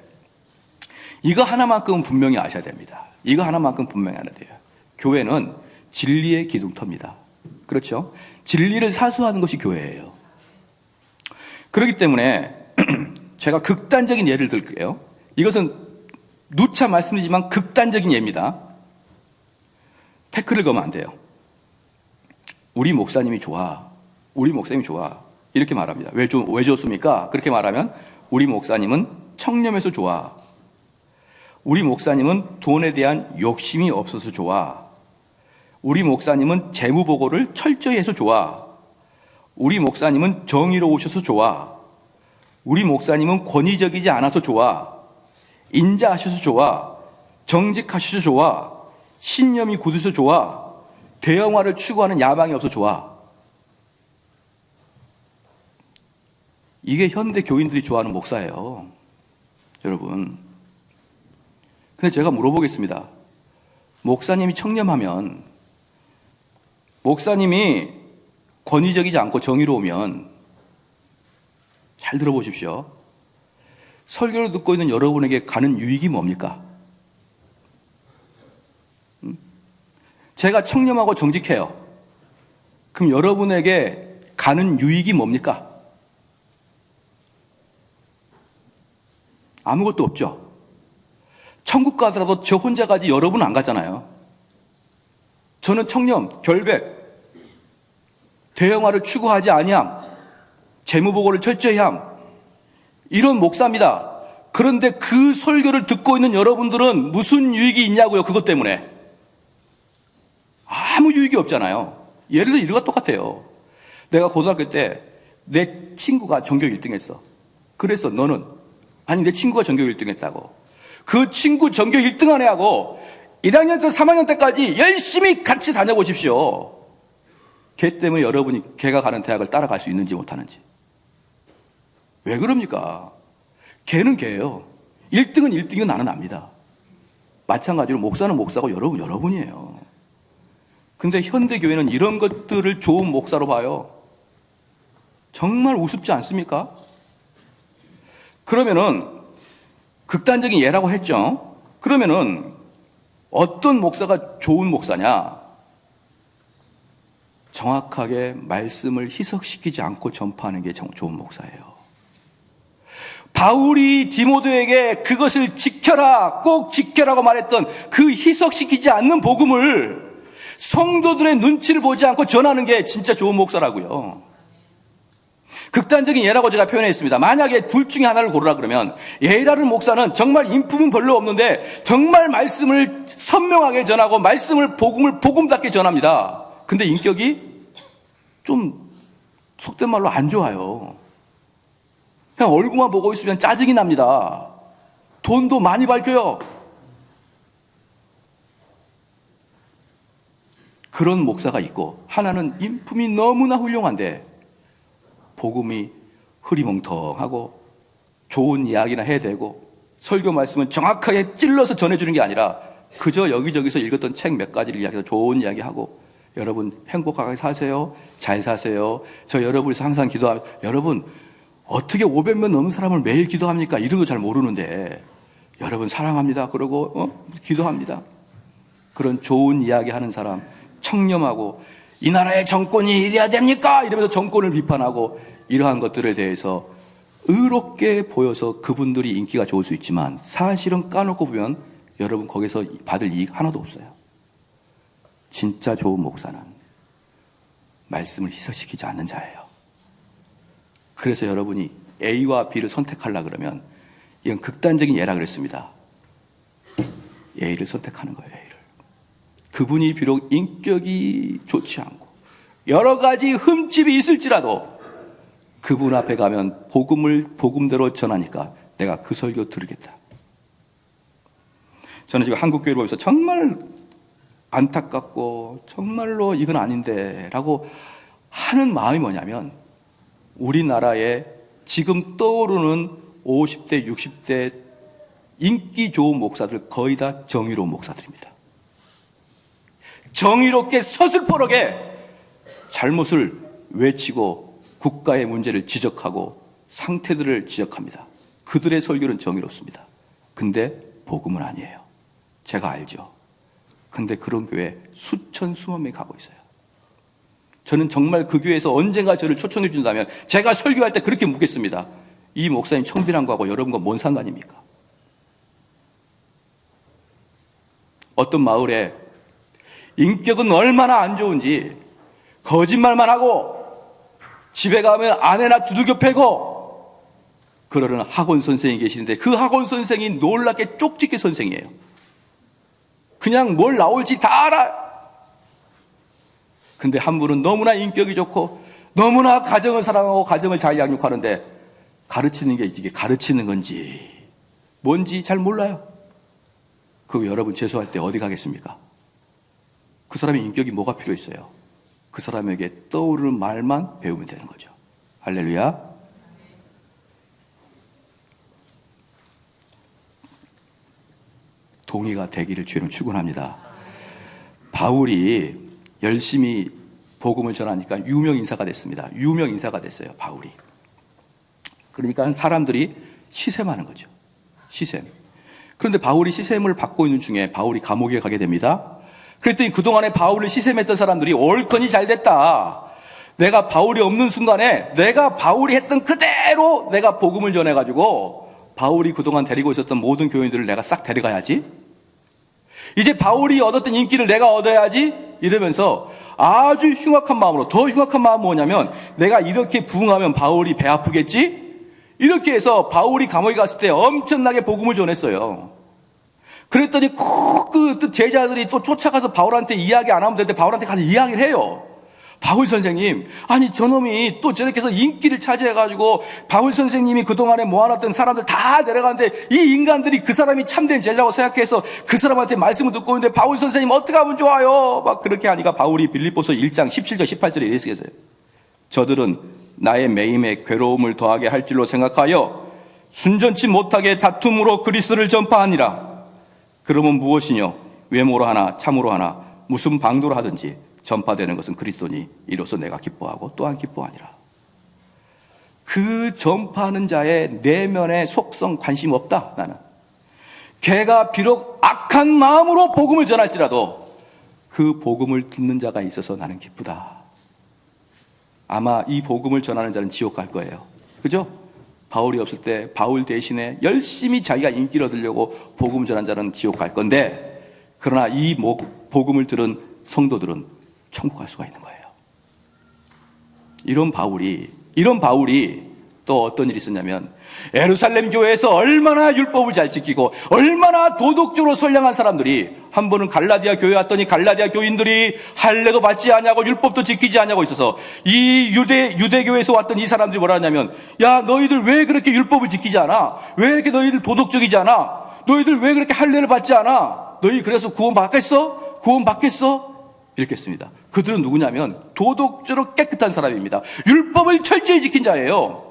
이거 하나만큼은 분명히 아셔야 됩니다. 이거 하나만큼 분명히 알아야 돼요. 교회는 진리의 기둥터입니다. 그렇죠? 진리를 사수하는 것이 교회예요. 그렇기 때문에 제가 극단적인 예를 들게요. 이것은 누차 말씀드리지만 극단적인 예입니다. 태클을 거면 안 돼요. 우리 목사님이 좋아. 우리 목사님이 좋아. 이렇게 말합니다. 왜 좋습니까? 그렇게 말하면 우리 목사님은 청렴해서 좋아. 우리 목사님은 돈에 대한 욕심이 없어서 좋아. 우리 목사님은 재무보고를 철저히 해서 좋아. 우리 목사님은 정의로우셔서 좋아. 우리 목사님은 권위적이지 않아서 좋아. 인자하셔서 좋아. 정직하셔서 좋아. 신념이 굳어서 좋아. 대형화를 추구하는 야망이 없어서 좋아. 이게 현대 교인들이 좋아하는 목사예요. 여러분. 근데 제가 물어보겠습니다. 목사님이 청렴하면, 목사님이 권위적이지 않고 정의로우면, 잘 들어보십시오. 설교를 듣고 있는 여러분에게 가는 유익이 뭡니까? 제가 청렴하고 정직해요. 그럼 여러분에게 가는 유익이 뭡니까? 아무것도 없죠. 천국 가더라도 저 혼자 가지 여러분은 안 가잖아요. 저는 청렴, 결백, 대형화를 추구하지 아니함, 재무보고를 철저히 함, 이런 목사입니다. 그런데 그 설교를 듣고 있는 여러분들은 무슨 유익이 있냐고요? 그것 때문에. 아무 유익이 없잖아요. 예를 들어 이거가 똑같아요. 내가 고등학교 때 내 친구가 전교 1등 했어. 그래서 너는? 아니, 내 친구가 전교 1등 했다고. 그 친구 전교 1등 한 애하고 1학년 때 3학년 때까지 열심히 같이 다녀보십시오. 걔 때문에 여러분이 걔가 가는 대학을 따라갈 수 있는지 못하는지. 왜 그럽니까? 걔는 걔예요. 1등은 1등이고 나는 압니다. 마찬가지로 목사는 목사고 여러분이에요. 근데 현대교회는 이런 것들을 좋은 목사로 봐요. 정말 우습지 않습니까? 그러면은 극단적인 예라고 했죠. 그러면은 어떤 목사가 좋은 목사냐? 정확하게 말씀을 희석시키지 않고 전파하는 게 좋은 목사예요. 바울이 디모데에게 그것을 지켜라, 꼭 지켜라고 말했던 그 희석시키지 않는 복음을 성도들의 눈치를 보지 않고 전하는 게 진짜 좋은 목사라고요. 극단적인 예라고 제가 표현했습니다. 만약에 둘 중에 하나를 고르라 그러면 예라는 목사는 정말 인품은 별로 없는데 정말 말씀을 선명하게 전하고 복음을 복음답게 전합니다. 근데 인격이 좀 속된 말로 안 좋아요. 그냥 얼굴만 보고 있으면 짜증이 납니다. 돈도 많이 밝혀요. 그런 목사가 있고, 하나는 인품이 너무나 훌륭한데 복음이 흐리멍텅하고 좋은 이야기나 해야 되고 설교 말씀은 정확하게 찔러서 전해주는 게 아니라 그저 여기저기서 읽었던 책 몇 가지를 이야기해서 좋은 이야기하고, 여러분 행복하게 사세요, 잘 사세요, 저 여러분을 위해서 항상 기도합니다. 여러분 어떻게 500명 넘는 사람을 매일 기도합니까? 이런 거 잘 모르는데 여러분 사랑합니다 그러고 기도합니다. 그런 좋은 이야기 하는 사람, 청렴하고 이 나라의 정권이 이래야 됩니까? 이러면서 정권을 비판하고 이러한 것들에 대해서 의롭게 보여서 그분들이 인기가 좋을 수 있지만 사실은 까놓고 보면 여러분 거기서 받을 이익 하나도 없어요. 진짜 좋은 목사는 말씀을 희석시키지 않는 자예요. 그래서 여러분이 A와 B를 선택하려고 그러면 이건 극단적인 예라 그랬습니다. A를 선택하는 거예요. A를. 그분이 비록 인격이 좋지 않고 여러 가지 흠집이 있을지라도 그분 앞에 가면 복음을 복음대로 전하니까 내가 그 설교 들으겠다. 저는 지금 한국교회를 보면서 정말 안타깝고 정말로 이건 아닌데 라고 하는 마음이 뭐냐면, 우리나라에 지금 떠오르는 50대, 60대 인기 좋은 목사들 거의 다 정의로운 목사들입니다. 정의롭게 서슬퍼르게 잘못을 외치고 국가의 문제를 지적하고 상태들을 지적합니다. 그들의 설교는 정의롭습니다. 근데 복음은 아니에요. 제가 알죠. 근데 그런 교회 수천 수만 명이 가고 있어요. 저는 정말 그 교회에서 언젠가 저를 초청해 준다면 제가 설교할 때 그렇게 묻겠습니다. 이 목사님 청빈한 거하고 여러분과 뭔 상관입니까? 어떤 마을에 인격은 얼마나 안 좋은지 거짓말만 하고 집에 가면 아내나 두들겨 패고 그러는 학원 선생이 계시는데 그 학원 선생이 놀랍게 쪽집게 선생이에요. 그냥 뭘 나올지 다 알아요. 근데 한 분은 너무나 인격이 좋고 너무나 가정을 사랑하고 가정을 잘 양육하는데 가르치는 게 이게 가르치는 건지 뭔지 잘 몰라요. 그럼 여러분 재수할 때 어디 가겠습니까? 그 사람의 인격이 뭐가 필요 있어요? 그 사람에게 떠오르는 말만 배우면 되는 거죠. 할렐루야. 동의가 되기를 주님 축원합니다. 바울이 열심히 복음을 전하니까 유명 인사가 됐습니다. 유명 인사가 됐어요, 바울이. 그러니까 사람들이 시샘하는 거죠. 시샘. 그런데 바울이 시샘을 받고 있는 중에 바울이 감옥에 가게 됩니다. 그랬더니 그동안에 바울을 시샘했던 사람들이 옳거니 잘 됐다. 내가 바울이 없는 순간에 내가 바울이 했던 그대로 내가 복음을 전해가지고 바울이 그동안 데리고 있었던 모든 교인들을 내가 싹 데려가야지. 이제 바울이 얻었던 인기를 내가 얻어야지. 이러면서 아주 흉악한 마음으로, 더 흉악한 마음은 뭐냐면 내가 이렇게 부응하면 바울이 배 아프겠지? 이렇게 해서 바울이 감옥에 갔을 때 엄청나게 복음을 전했어요. 그랬더니 꼭 그 제자들이 또 쫓아가서 바울한테 이야기 안 하면 되는데 바울한테 가서 이야기를 해요. 바울 선생님, 아니 저놈이 또 저렇게 해서 인기를 차지해가지고 바울 선생님이 그동안에 모아놨던 사람들 다 내려가는데 이 인간들이 그 사람이 참된 제자라고 생각해서 그 사람한테 말씀을 듣고 있는데 바울 선생님 어떻게 하면 좋아요? 막 그렇게 하니까 바울이 빌립보서 1장 17절 18절에 이렇게 했어요. 저들은 나의 매임에 괴로움을 더하게 할 줄로 생각하여 순전치 못하게 다툼으로 그리스도를 전파하니라. 그러면 무엇이뇨? 외모로 하나 참으로 하나 무슨 방도로 하든지 전파되는 것은 그리스도니 이로써 내가 기뻐하고 또한 기뻐하니라. 그 전파하는 자의 내면의 속성 관심 없다. 나는 걔가 비록 악한 마음으로 복음을 전할지라도 그 복음을 듣는 자가 있어서 나는 기쁘다. 아마 이 복음을 전하는 자는 지옥 갈 거예요. 그죠? 바울이 없을 때 바울 대신에 열심히 자기가 인기를 얻으려고 복음을 전한 자는 지옥 갈 건데, 그러나 이 복음을 들은 성도들은 천국 갈 수가 있는 거예요. 이런 바울이 또 어떤 일이 있었냐면, 예루살렘 교회에서 얼마나 율법을 잘 지키고 얼마나 도덕적으로 선량한 사람들이, 한 번은 갈라디아 교회 왔더니 갈라디아 교인들이 할례도 받지 않냐고 율법도 지키지 않냐고 있어서, 이 유대교회에서 왔던 이 사람들이 뭐라 하냐면, 야, 너희들 왜 그렇게 율법을 지키지 않아? 왜 이렇게 너희들 도덕적이지 않아? 너희들 왜 그렇게 할례를 받지 않아? 너희 그래서 구원 받겠어? 이렇게 했습니다. 그들은 누구냐면 도덕적으로 깨끗한 사람입니다. 율법을 철저히 지킨 자예요.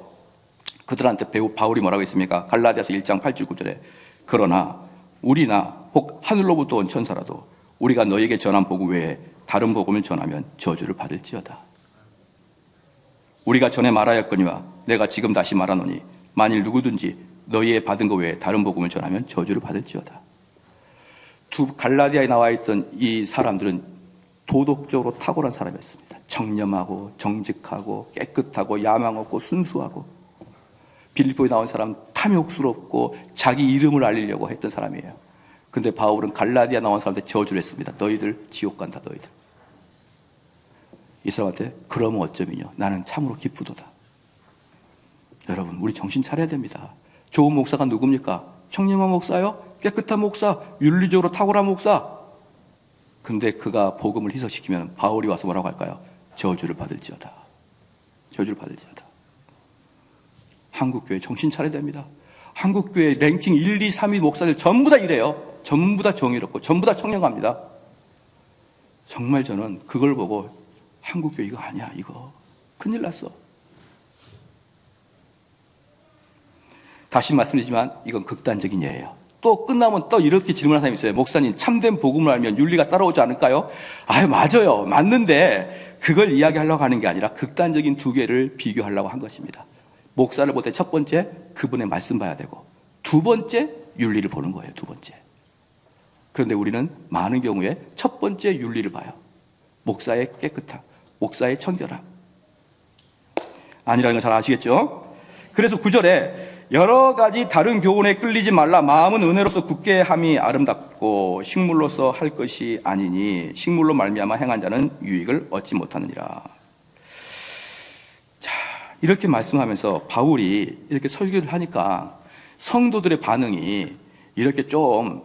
그들한테 바울이 뭐라고 했습니까? 갈라디아서 1장 8절 9절에 그러나 우리나 혹 하늘로부터 온 천사라도 우리가 너에게 전한 복음 외에 다른 복음을 전하면 저주를 받을지어다. 우리가 전에 말하였거니와 내가 지금 다시 말하노니 만일 누구든지 너희의 받은 것 외에 다른 복음을 전하면 저주를 받을지어다. 갈라디아에 나와 있던 이 사람들은 도덕적으로 탁월한 사람이었습니다. 청렴하고 정직하고 깨끗하고 야망 없고 순수하고, 빌립보에 나온 사람 탐욕스럽고 자기 이름을 알리려고 했던 사람이에요. 근데 바울은 갈라디아 나온 사람한테 저주를 했습니다. 너희들 지옥 간다, 너희들. 이 사람한테 그러면 어쩌면요, 나는 참으로 기쁘도다. 여러분, 우리 정신 차려야 됩니다. 좋은 목사가 누굽니까? 청렴한 목사요? 깨끗한 목사? 윤리적으로 탁월한 목사? 근데 그가 복음을 희석시키면 바울이 와서 뭐라고 할까요? 저주를 받을지어다. 한국교회 정신 차려야 됩니다. 한국교회 랭킹 1, 2, 3위 목사들 전부 다 이래요. 전부 다 정의롭고 전부 다 청렴합니다. 정말 저는 그걸 보고 한국교회 이거 아니야, 이거 큰일 났어. 다시 말씀드리지만 이건 극단적인 예예요. 또 끝나면 또 이렇게 질문하는 사람이 있어요. 목사님, 참된 복음을 알면 윤리가 따라오지 않을까요? 맞아요. 맞는데 그걸 이야기하려고 하는 게 아니라 극단적인 두 개를 비교하려고 한 것입니다. 목사를 볼 때 첫 번째 그분의 말씀 봐야 되고, 두 번째 윤리를 보는 거예요. 두 번째. 그런데 우리는 많은 경우에 첫 번째 윤리를 봐요. 목사의 깨끗함, 목사의 청결함. 아니라는 걸 잘 아시겠죠? 그래서 9절에 여러 가지 다른 교훈에 끌리지 말라. 마음은 은혜로서 굳게 함이 아름답고 식물로서 할 것이 아니니 식물로 말미암아 행한 자는 유익을 얻지 못하느니라. 자, 이렇게 말씀하면서 바울이 이렇게 설교를 하니까 성도들의 반응이 이렇게 좀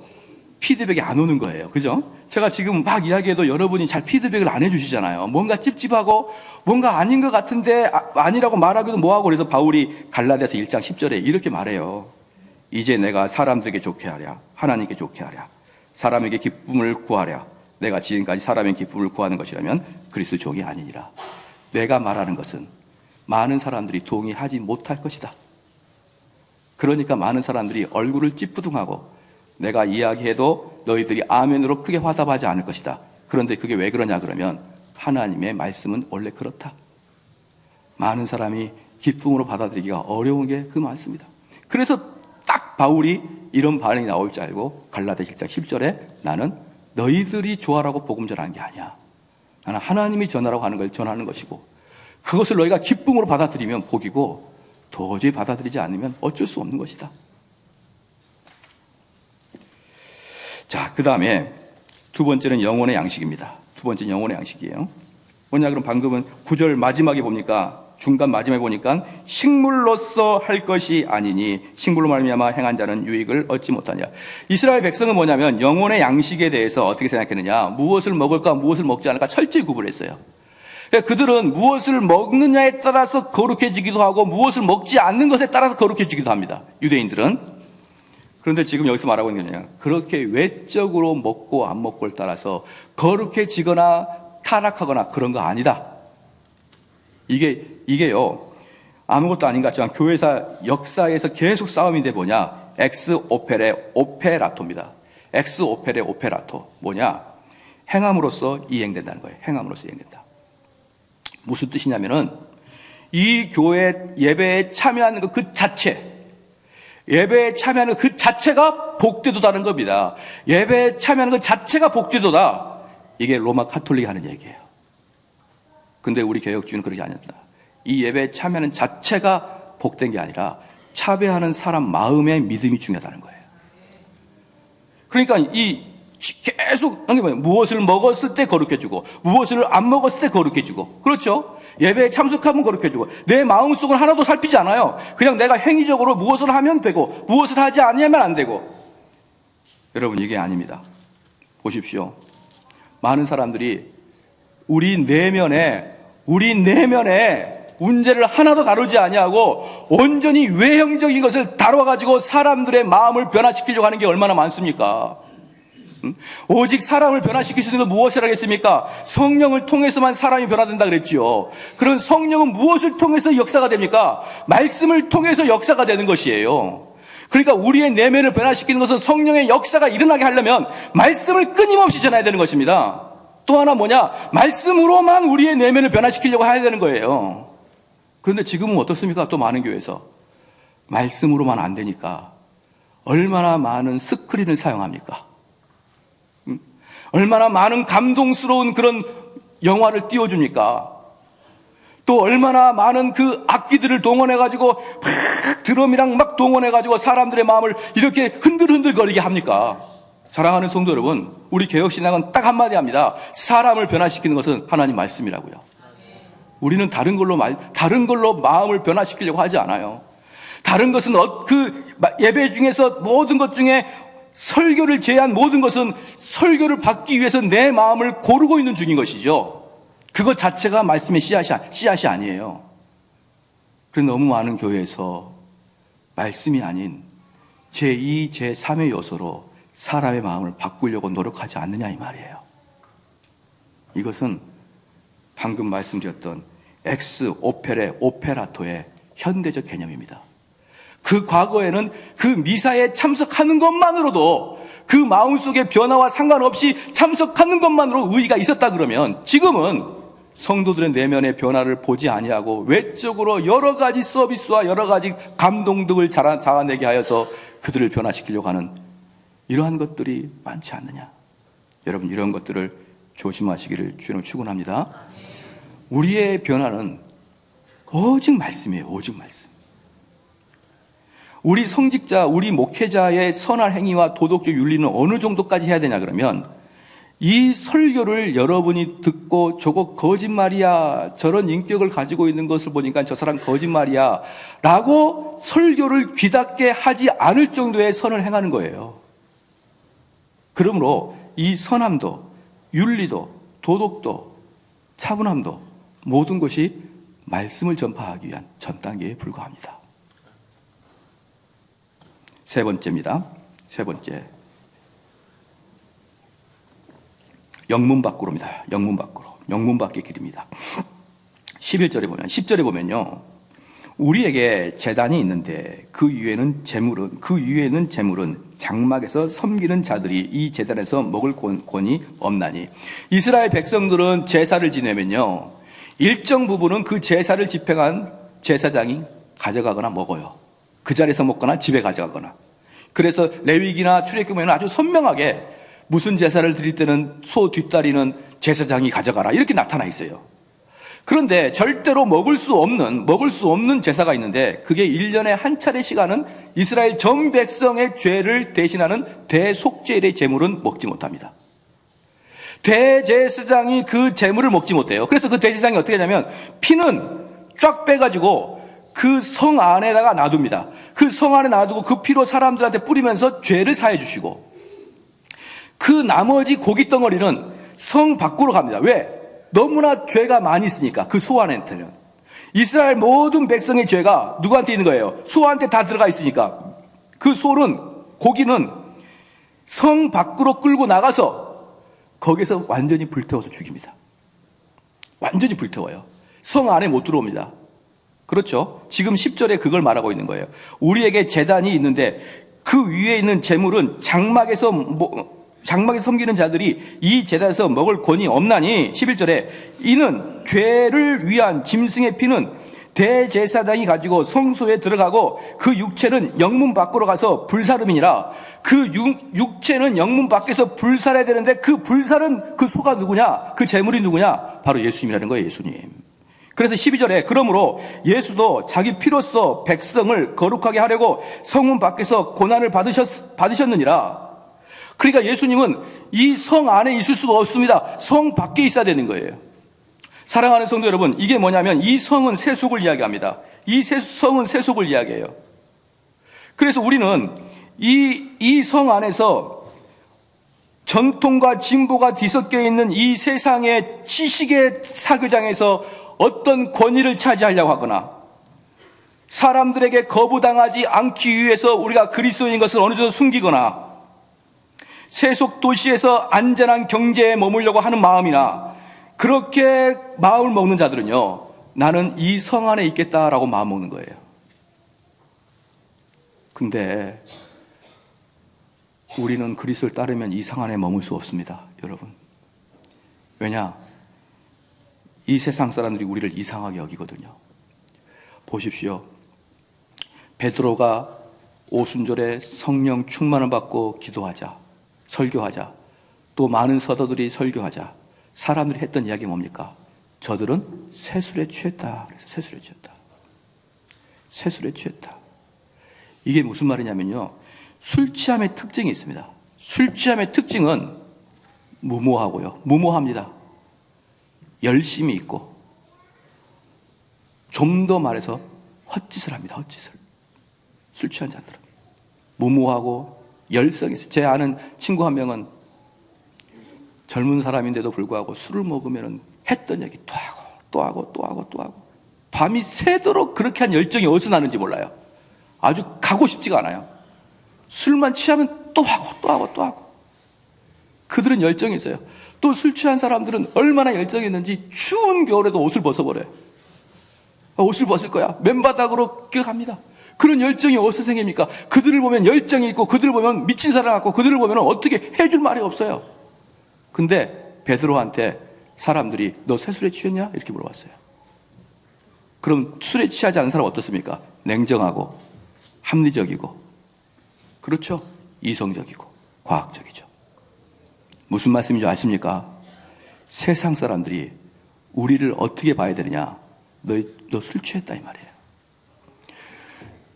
피드백이 안 오는 거예요. 그죠? 제가 지금 막 이야기해도 여러분이 잘 피드백을 안 해주시잖아요. 뭔가 찝찝하고 뭔가 아닌 것 같은데 아니라고 말하기도 뭐하고, 그래서 바울이 갈라디아서 1장 10절에 이렇게 말해요. 이제 내가 사람들에게 좋게 하랴, 하나님께 좋게 하랴, 사람에게 기쁨을 구하랴. 내가 지금까지 사람의 기쁨을 구하는 것이라면 그리스도 종이 아니니라. 내가 말하는 것은 많은 사람들이 동의하지 못할 것이다. 그러니까 많은 사람들이 얼굴을 찌푸둥하고 내가 이야기해도 너희들이 아멘으로 크게 화답하지 않을 것이다. 그런데 그게 왜 그러냐 그러면 하나님의 말씀은 원래 그렇다. 많은 사람이 기쁨으로 받아들이기가 어려운 게 그 말씀이다. 그래서 딱 바울이 이런 반응이 나올 줄 알고 갈라디아 1장 10절에 나는 너희들이 좋아라고 복음 전하는 게 아니야. 나는 하나님이 전하라고 하는 걸 전하는 것이고, 그것을 너희가 기쁨으로 받아들이면 복이고 도저히 받아들이지 않으면 어쩔 수 없는 것이다. 자, 그 다음에 두 번째는 영혼의 양식입니다. 두 번째는 영혼의 양식이에요. 뭐냐 그럼 방금은 9절 마지막에 보니까, 중간 마지막에 보니까 식물로서 할 것이 아니니 식물로 말미암아 행한 자는 유익을 얻지 못하냐. 이스라엘 백성은 뭐냐면 영혼의 양식에 대해서 어떻게 생각했느냐, 무엇을 먹을까 무엇을 먹지 않을까 철저히 구분했어요. 그들은 무엇을 먹느냐에 따라서 거룩해지기도 하고 무엇을 먹지 않는 것에 따라서 거룩해지기도 합니다. 유대인들은. 그런데 지금 여기서 말하고 있는 게 뭐냐, 그렇게 외적으로 먹고 안 먹고를 따라서 거룩해지거나 타락하거나 그런 거 아니다. 이게요 아무것도 아닌 것 같지만 교회사 역사에서 계속 싸움인데 뭐냐, 엑스 오페레 오페라토입니다. 엑스 오페레 오페라토 뭐냐, 행함으로써 이행된다는 거예요. 행함으로써 이행된다. 무슨 뜻이냐면은 이 교회 예배에 참여하는 것 그 자체, 예배에 참여하는 그 자체가 복되도다는 겁니다. 예배에 참여하는 것 자체가 복되도다. 이게 로마 카톨릭이 하는 얘기예요. 근데 우리 개혁주의는 그렇게 아닙니다. 이 예배에 참여하는 자체가 복된 게 아니라 참여하는 사람 마음의 믿음이 중요하다는 거예요. 그러니까 이 계속 무엇을 먹었을 때 거룩해지고 무엇을 안 먹었을 때 거룩해지고, 그렇죠? 예배에 참석하면 거룩해지고, 내 마음속을 하나도 살피지 않아요. 그냥 내가 행위적으로 무엇을 하면 되고 무엇을 하지 않으면 안 되고. 여러분, 이게 아닙니다. 보십시오. 많은 사람들이 우리 내면에 문제를 하나도 다루지 아니하고 온전히 외형적인 것을 다뤄가지고 사람들의 마음을 변화시키려고 하는 게 얼마나 많습니까? 오직 사람을 변화시킬 수 있는 건 무엇이라겠습니까? 성령을 통해서만 사람이 변화된다 그랬지요. 그런 성령은 무엇을 통해서 역사가 됩니까? 말씀을 통해서 역사가 되는 것이에요. 그러니까 우리의 내면을 변화시키는 것은 성령의 역사가 일어나게 하려면 말씀을 끊임없이 전해야 되는 것입니다. 또 하나 뭐냐? 말씀으로만 우리의 내면을 변화시키려고 해야 되는 거예요. 그런데 지금은 어떻습니까? 또 많은 교회에서 말씀으로만 안 되니까 얼마나 많은 스크린을 사용합니까? 얼마나 많은 감동스러운 그런 영화를 띄워줍니까? 또 얼마나 많은 그 악기들을 동원해가지고 막 드럼이랑 막 동원해가지고 사람들의 마음을 이렇게 흔들흔들 거리게 합니까? 사랑하는 성도 여러분, 우리 개혁신앙은 딱 한마디 합니다. 사람을 변화시키는 것은 하나님 말씀이라고요. 우리는 다른 걸로 마음을 변화시키려고 하지 않아요. 다른 것은 그 예배 중에서 모든 것 중에 설교를 제외한 모든 것은 설교를 받기 위해서 내 마음을 고르고 있는 중인 것이죠. 그것 자체가 말씀의 씨앗이 아니에요. 그런데 너무 많은 교회에서 말씀이 아닌 제2, 제3의 요소로 사람의 마음을 바꾸려고 노력하지 않느냐 이 말이에요. 이것은 방금 말씀드렸던 엑스 오페레 오페라토의 현대적 개념입니다. 그 과거에는 그 미사에 참석하는 것만으로도 그 마음속의 변화와 상관없이 참석하는 것만으로 의의가 있었다 그러면, 지금은 성도들의 내면의 변화를 보지 아니하고 외적으로 여러 가지 서비스와 여러 가지 감동 등을 자아내게 하여서 그들을 변화시키려고 하는 이러한 것들이 많지 않느냐. 여러분, 이런 것들을 조심하시기를 주님으로 축원합니다. 우리의 변화는 오직 말씀이에요. 오직 말씀. 우리 성직자, 우리 목회자의 선할 행위와 도덕적 윤리는 어느 정도까지 해야 되냐 그러면, 이 설교를 여러분이 듣고 저거 거짓말이야, 저런 인격을 가지고 있는 것을 보니까 저 사람 거짓말이야 라고 설교를 귀닫게 하지 않을 정도의 선을 행하는 거예요. 그러므로 이 선함도, 윤리도, 도덕도, 차분함도 모든 것이 말씀을 전파하기 위한 전 단계에 불과합니다. 세 번째입니다. 세 번째. 영문 밖으로입니다. 영문 밖으로. 영문 밖의 길입니다. 10절에 보면요. 우리에게 제단이 있는데 그 위에는 재물은 장막에서 섬기는 자들이 이 제단에서 먹을 권이 없나니. 이스라엘 백성들은 제사를 지내면요, 일정 부분은 그 제사를 집행한 제사장이 가져가거나 먹어요. 그 자리에서 먹거나 집에 가져가거나. 그래서 레위기나 출애굽기 보면 아주 선명하게 무슨 제사를 드릴 때는 소 뒷다리는 제사장이 가져가라 이렇게 나타나 있어요. 그런데 절대로 먹을 수 없는 제사가 있는데, 그게 1년에 한 차례 시간은 이스라엘 전 백성의 죄를 대신하는 대속죄일의 제물은 먹지 못합니다. 대제사장이 그 제물을 먹지 못해요. 그래서 그 대제사장이 어떻게 하냐면 피는 쫙 빼가지고 그 성 안에다가 놔둡니다. 그 성 안에 놔두고 그 피로 사람들한테 뿌리면서 죄를 사해 주시고, 그 나머지 고기 덩어리는 성 밖으로 갑니다. 왜? 너무나 죄가 많이 있으니까. 그 소 안에는 이스라엘 모든 백성의 죄가 누구한테 있는 거예요? 소한테 다 들어가 있으니까. 그 고기는 성 밖으로 끌고 나가서 거기서 완전히 불태워서 죽입니다. 완전히 불태워요. 성 안에 못 들어옵니다. 그렇죠? 지금 10절에 그걸 말하고 있는 거예요. 우리에게 제단이 있는데 그 위에 있는 제물은 장막에서 섬기는 자들이 이 제단에서 먹을 권이 없나니. 11절에 이는 죄를 위한 짐승의 피는 대제사장이 가지고 성소에 들어가고 그 육체는 영문 밖으로 가서 불사름이니라. 그 육체는 영문 밖에서 불살해야 되는데 그 불살은 그 소가 누구냐? 그 제물이 누구냐? 바로 예수님이라는 거예요. 예수님. 그래서 12절에 그러므로 예수도 자기 피로써 백성을 거룩하게 하려고 성문 밖에서 고난을 받으셨느니라. 그러니까 예수님은 이 성 안에 있을 수가 없습니다. 성 밖에 있어야 되는 거예요. 사랑하는 성도 여러분, 이게 뭐냐면 이 성은 세속을 이야기합니다. 이 성은 세속을 이야기해요. 그래서 우리는 이 성 안에서 전통과 진보가 뒤섞여 있는 이 세상의 지식의 사교장에서 어떤 권위를 차지하려고 하거나 사람들에게 거부당하지 않기 위해서 우리가 그리스도인 것을 어느 정도 숨기거나 세속 도시에서 안전한 경제에 머물려고 하는 마음이나 그렇게 마음을 먹는 자들은요, 나는 이 성 안에 있겠다라고 마음 먹는 거예요. 근데 우리는 그리스도를 따르면 이 성 안에 머물 수 없습니다, 여러분. 왜냐? 이 세상 사람들이 우리를 이상하게 여기거든요. 보십시오. 베드로가 오순절에 성령 충만을 받고 기도하자, 설교하자, 또 많은 서도들이 설교하자, 사람들이 했던 이야기 뭡니까? 저들은 세술에 취했다. 그래서 세술에 취했다. 세술에 취했다. 이게 무슨 말이냐면요, 술 취함의 특징이 있습니다. 술 취함의 특징은 무모하고요, 무모합니다. 열심히 있고 좀 더 말해서 헛짓을 합니다. 헛짓을. 술 취한 자들은 무모하고 열성이 있어요. 제 아는 친구 한 명은 젊은 사람인데도 불구하고 술을 먹으면 했던 얘기 또 하고 또 하고 또 하고 또 하고 밤이 새도록 그렇게 한 열정이 어디서 나는지 몰라요. 아주 가고 싶지가 않아요. 술만 취하면 또 하고 또 하고 또 하고. 그들은 열정이 있어요. 또 술 취한 사람들은 얼마나 열정이 있는지 추운 겨울에도 옷을 벗어버려요. 옷을 벗을 거야. 맨바닥으로 기어갑니다. 그런 열정이 어디서 생깁니까? 그들을 보면 열정이 있고 그들을 보면 미친 사람 같고 그들을 보면 어떻게 해줄 말이 없어요. 근데 베드로한테 사람들이 너 새술에 취했냐? 이렇게 물어봤어요. 그럼 술에 취하지 않은 사람 어떻습니까? 냉정하고 합리적이고, 그렇죠? 이성적이고 과학적이죠. 무슨 말씀인지 아십니까? 세상 사람들이 우리를 어떻게 봐야 되느냐? 너 술 취했다 이 말이에요.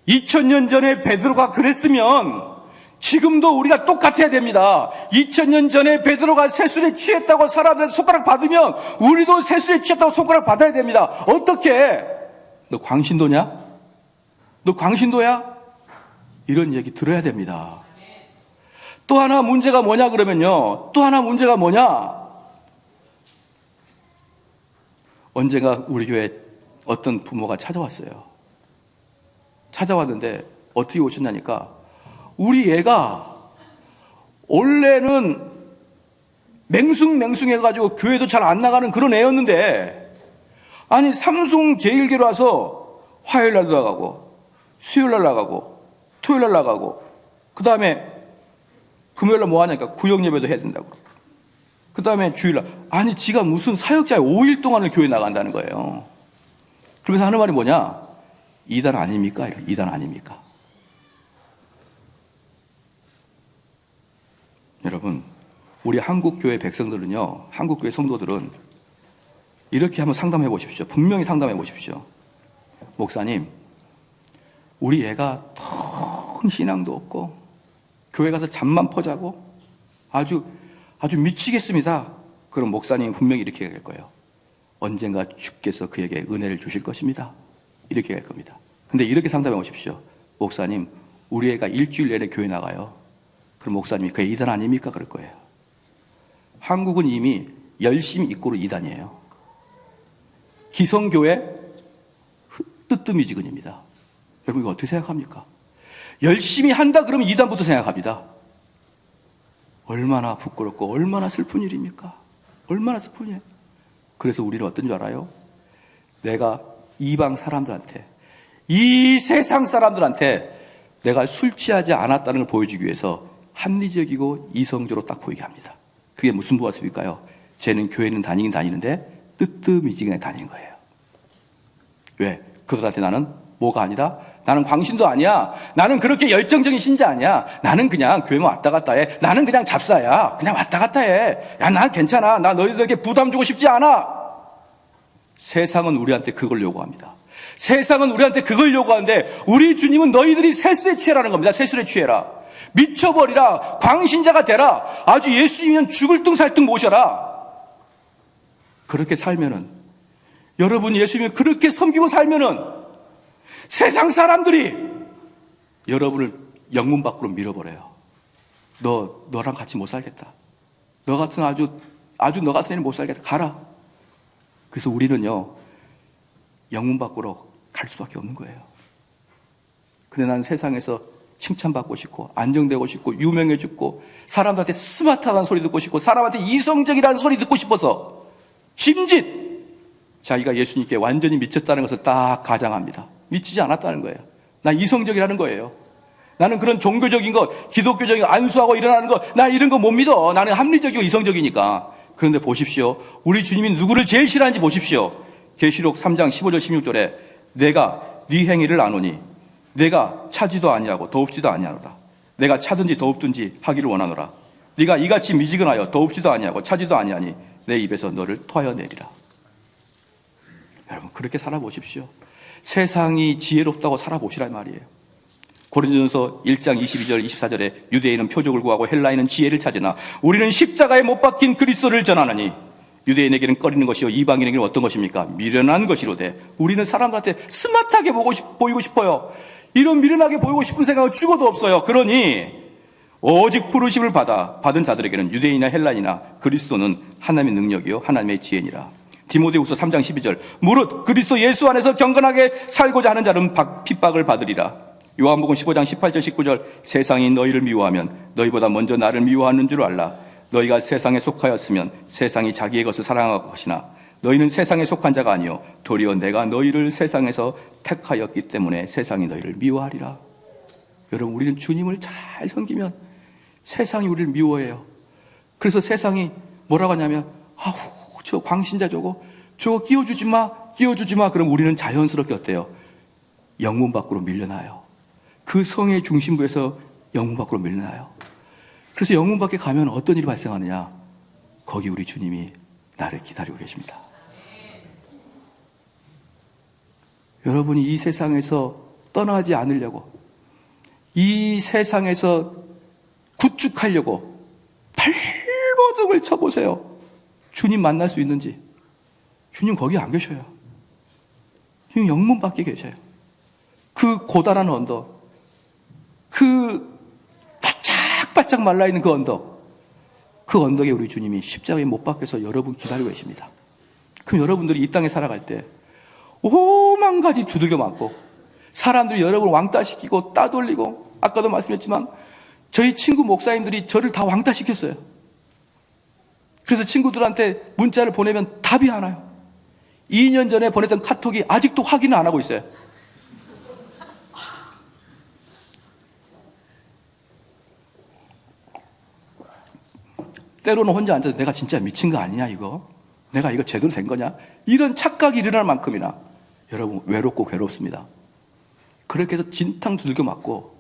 2000년 전에 베드로가 그랬으면 지금도 우리가 똑같아야 됩니다. 2000년 전에 베드로가 세술에 취했다고 사람들한테 손가락 받으면 우리도 세술에 취했다고 손가락 받아야 됩니다. 어떻게? 너 광신도냐? 너 광신도야? 이런 얘기 들어야 됩니다. 또 하나 문제가 뭐냐 그러면요, 또 하나 문제가 뭐냐? 언젠가 우리 교회 어떤 부모가 찾아왔어요. 찾아왔는데 어떻게 오셨냐니까, 우리 애가 원래는 맹숭맹숭해가지고 교회도 잘 안 나가는 그런 애였는데, 아니 삼성 제일교회 와서 화요일날 나가고 수요일날 나가고 토요일날 나가고 그 다음에 금요일날 뭐 하냐니까 구역 예배도 해야 된다고. 그 다음에 주일날, 아니 지가 무슨 사역자에 5일 동안을 교회 나간다는 거예요. 그러면서 하는 말이 뭐냐? 이단 아닙니까? 이단 아닙니까? 여러분, 우리 한국교회 백성들은요, 한국교회 성도들은 이렇게 한번 상담해 보십시오. 분명히 상담해 보십시오. 목사님, 우리 애가 텅 신앙도 없고 교회 가서 잠만 퍼자고 아주 미치겠습니다. 그럼 목사님 분명히 이렇게 얘기할 거예요. 언젠가 주께서 그에게 은혜를 주실 것입니다. 이렇게 얘기할 겁니다. 근데 이렇게 상담해 보십시오. 목사님, 우리 애가 일주일 내내 교회 나가요. 그럼 목사님이 그게 이단 아닙니까? 그럴 거예요. 한국은 이미 열심히 이꼬르 이단이에요. 기성교회 뜨뜨미지근입니다. 여러분 이거 어떻게 생각합니까? 열심히 한다 그러면 이단부터 생각합니다. 얼마나 부끄럽고 얼마나 슬픈 일입니까? 얼마나 슬픈 일. 그래서 우리는 어떤 줄 알아요? 내가 이방 사람들한테, 이 세상 사람들한테 내가 술 취하지 않았다는 걸 보여주기 위해서 합리적이고 이성적으로 딱 보이게 합니다. 그게 무슨 모습일까요? 쟤는 교회는 다니긴 다니는데 뜨뜨미지근하게 다니는 거예요. 왜? 그들한테 나는 뭐가 아니다? 나는 광신도 아니야. 나는 그렇게 열정적인 신자 아니야. 나는 그냥 교회만 왔다 갔다 해. 나는 그냥 잡사야. 그냥 왔다 갔다 해. 야, 난 괜찮아. 나 너희들에게 부담 주고 싶지 않아. 세상은 우리한테 그걸 요구합니다. 세상은 우리한테 그걸 요구하는데 우리 주님은 너희들이 세술에 취해라는 겁니다. 세술에 취해라. 미쳐버리라. 광신자가 되라. 아주 예수님은 죽을 둥살둥 모셔라. 그렇게 살면은, 여러분이 예수님을 그렇게 섬기고 살면은 세상 사람들이 여러분을 영문 밖으로 밀어버려요. 너랑 같이 못 살겠다. 너 같은 아주 너 같은 애는 못 살겠다. 가라. 그래서 우리는요, 영문 밖으로 갈 수밖에 없는 거예요. 근데 나는 세상에서 칭찬받고 싶고 안정되고 싶고 유명해지고 사람들한테 스마트하다는 소리 듣고 싶고 사람한테 이성적이라는 소리 듣고 싶어서 짐짓 자기가 예수님께 완전히 미쳤다는 것을 딱 가장합니다. 미치지 않았다는 거예요. 나 이성적이라는 거예요. 나는 그런 종교적인 것, 기독교적인 거 안수하고 일어나는 거, 나 이런 거 못 믿어. 나는 합리적이고 이성적이니까. 그런데 보십시오. 우리 주님이 누구를 제일 싫어하는지 보십시오. 계시록 3장 15절 16절에 내가 네 행위를 아노니 내가 차지도 아니하고 더웁지도 아니하노라. 내가 차든지 더웁든지 하기를 원하노라. 네가 이같이 미지근하여 더웁지도 아니하고 차지도 아니하니 내 입에서 너를 토하여내리라. 여러분 그렇게 살아보십시오. 세상이 지혜롭다고 살아보시란 말이에요. 고린도전서 1장 22절 24절에 유대인은 표적을 구하고 헬라인은 지혜를 찾으나 우리는 십자가에 못 박힌 그리스도를 전하느니 유대인에게는 꺼리는 것이요 이방인에게는 어떤 것입니까? 미련한 것이로되 우리는 사람들한테 스마트하게 보이고 싶어요. 이런 미련하게 보이고 싶은 생각은 죽어도 없어요. 그러니 오직 부르심을 받은 자들에게는 유대인이나 헬라인이나 그리스도는 하나님의 능력이요 하나님의 지혜니라. 디모데후서 3장 12절 무릇 그리스도 예수 안에서 경건하게 살고자 하는 자는 핍박을 받으리라. 요한복음 15장 18절 19절 세상이 너희를 미워하면 너희보다 먼저 나를 미워하는 줄 알라. 너희가 세상에 속하였으면 세상이 자기의 것을 사랑할 것이나 너희는 세상에 속한 자가 아니요 도리어 내가 너희를 세상에서 택하였기 때문에 세상이 너희를 미워하리라. 여러분 우리는 주님을 잘 섬기면 세상이 우리를 미워해요. 그래서 세상이 뭐라고 하냐면 아우 저 광신자 저거 끼워주지 마. 그럼 우리는 자연스럽게 어때요? 영문 밖으로 밀려나요. 그 성의 중심부에서 영문 밖으로 밀려나요. 그래서 영문 밖에 가면 어떤 일이 발생하느냐? 거기 우리 주님이 나를 기다리고 계십니다. 여러분이 이 세상에서 떠나지 않으려고, 이 세상에서 구축하려고 발버둥을 쳐보세요. 주님 만날 수 있는지. 주님 거기 안 계셔요. 주님 영문 밖에 계셔요. 그 고단한 언덕, 그 바짝바짝 말라있는 그 언덕, 그 언덕에 우리 주님이 십자가에 못 박혀서 여러분 기다리고 계십니다. 그럼 여러분들이 이 땅에 살아갈 때 오만 가지 두들겨 맞고 사람들이 여러분을 왕따시키고 따돌리고, 아까도 말씀드렸지만 저희 친구 목사님들이 저를 다 왕따시켰어요. 그래서 친구들한테 문자를 보내면 답이 안 와요. 2년 전에 보냈던 카톡이 아직도 확인을 안 하고 있어요. 때로는 혼자 앉아서 내가 진짜 미친 거 아니냐 이거? 내가 이거 제대로 된 거냐? 이런 착각이 일어날 만큼이나 여러분 외롭고 괴롭습니다. 그렇게 해서 진탕 두들겨 맞고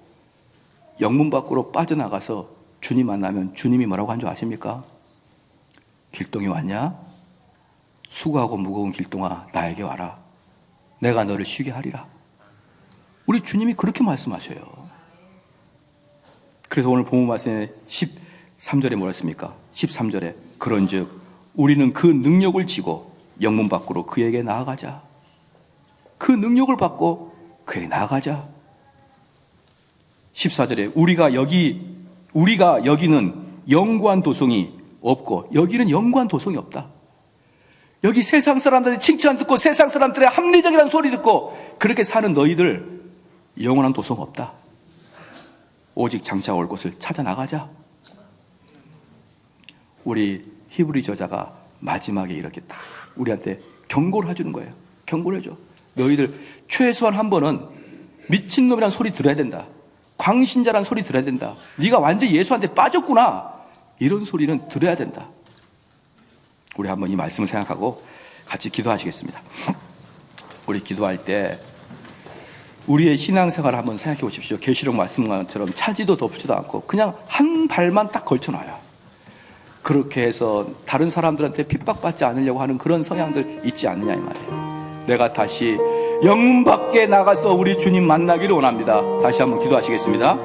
영문 밖으로 빠져나가서 주님 만나면 주님이 뭐라고 한 줄 아십니까? 길동이 왔냐? 수고하고 무거운 길동아 나에게 와라. 내가 너를 쉬게 하리라. 우리 주님이 그렇게 말씀하셔요. 그래서 오늘 본문 말씀에 13절에 뭐라 했습니까? 13절에 그런즉 우리는 그 능력을 지고 영문 밖으로 그에게 나아가자. 그 능력을 받고 그에게 나아가자. 14절에 우리가 여기는 영구한 도성이 없고, 여기는 영구한 도성이 없다. 여기 세상 사람들의 칭찬 듣고 세상 사람들의 합리적이라는 소리 듣고 그렇게 사는 너희들 영원한 도성 없다. 오직 장차 올 곳을 찾아 나가자. 우리 히브리 저자가 마지막에 이렇게 딱 우리한테 경고를 해주는 거예요. 경고를 해줘. 너희들 최소한 한 번은 미친놈이라는 소리 들어야 된다. 광신자라는 소리 들어야 된다. 네가 완전히 예수한테 빠졌구나. 이런 소리는 들어야 된다. 우리 한번 이 말씀을 생각하고 같이 기도하시겠습니다. 우리 기도할 때 우리의 신앙생활을 한번 생각해 보십시오. 계시록 말씀처럼 차지도 덮지도 않고 그냥 한 발만 딱 걸쳐놔요. 그렇게 해서 다른 사람들한테 핍박받지 않으려고 하는 그런 성향들 있지 않느냐 이 말이에요. 내가 다시 영문 밖에 나가서 우리 주님 만나기를 원합니다. 다시 한번 기도하시겠습니다.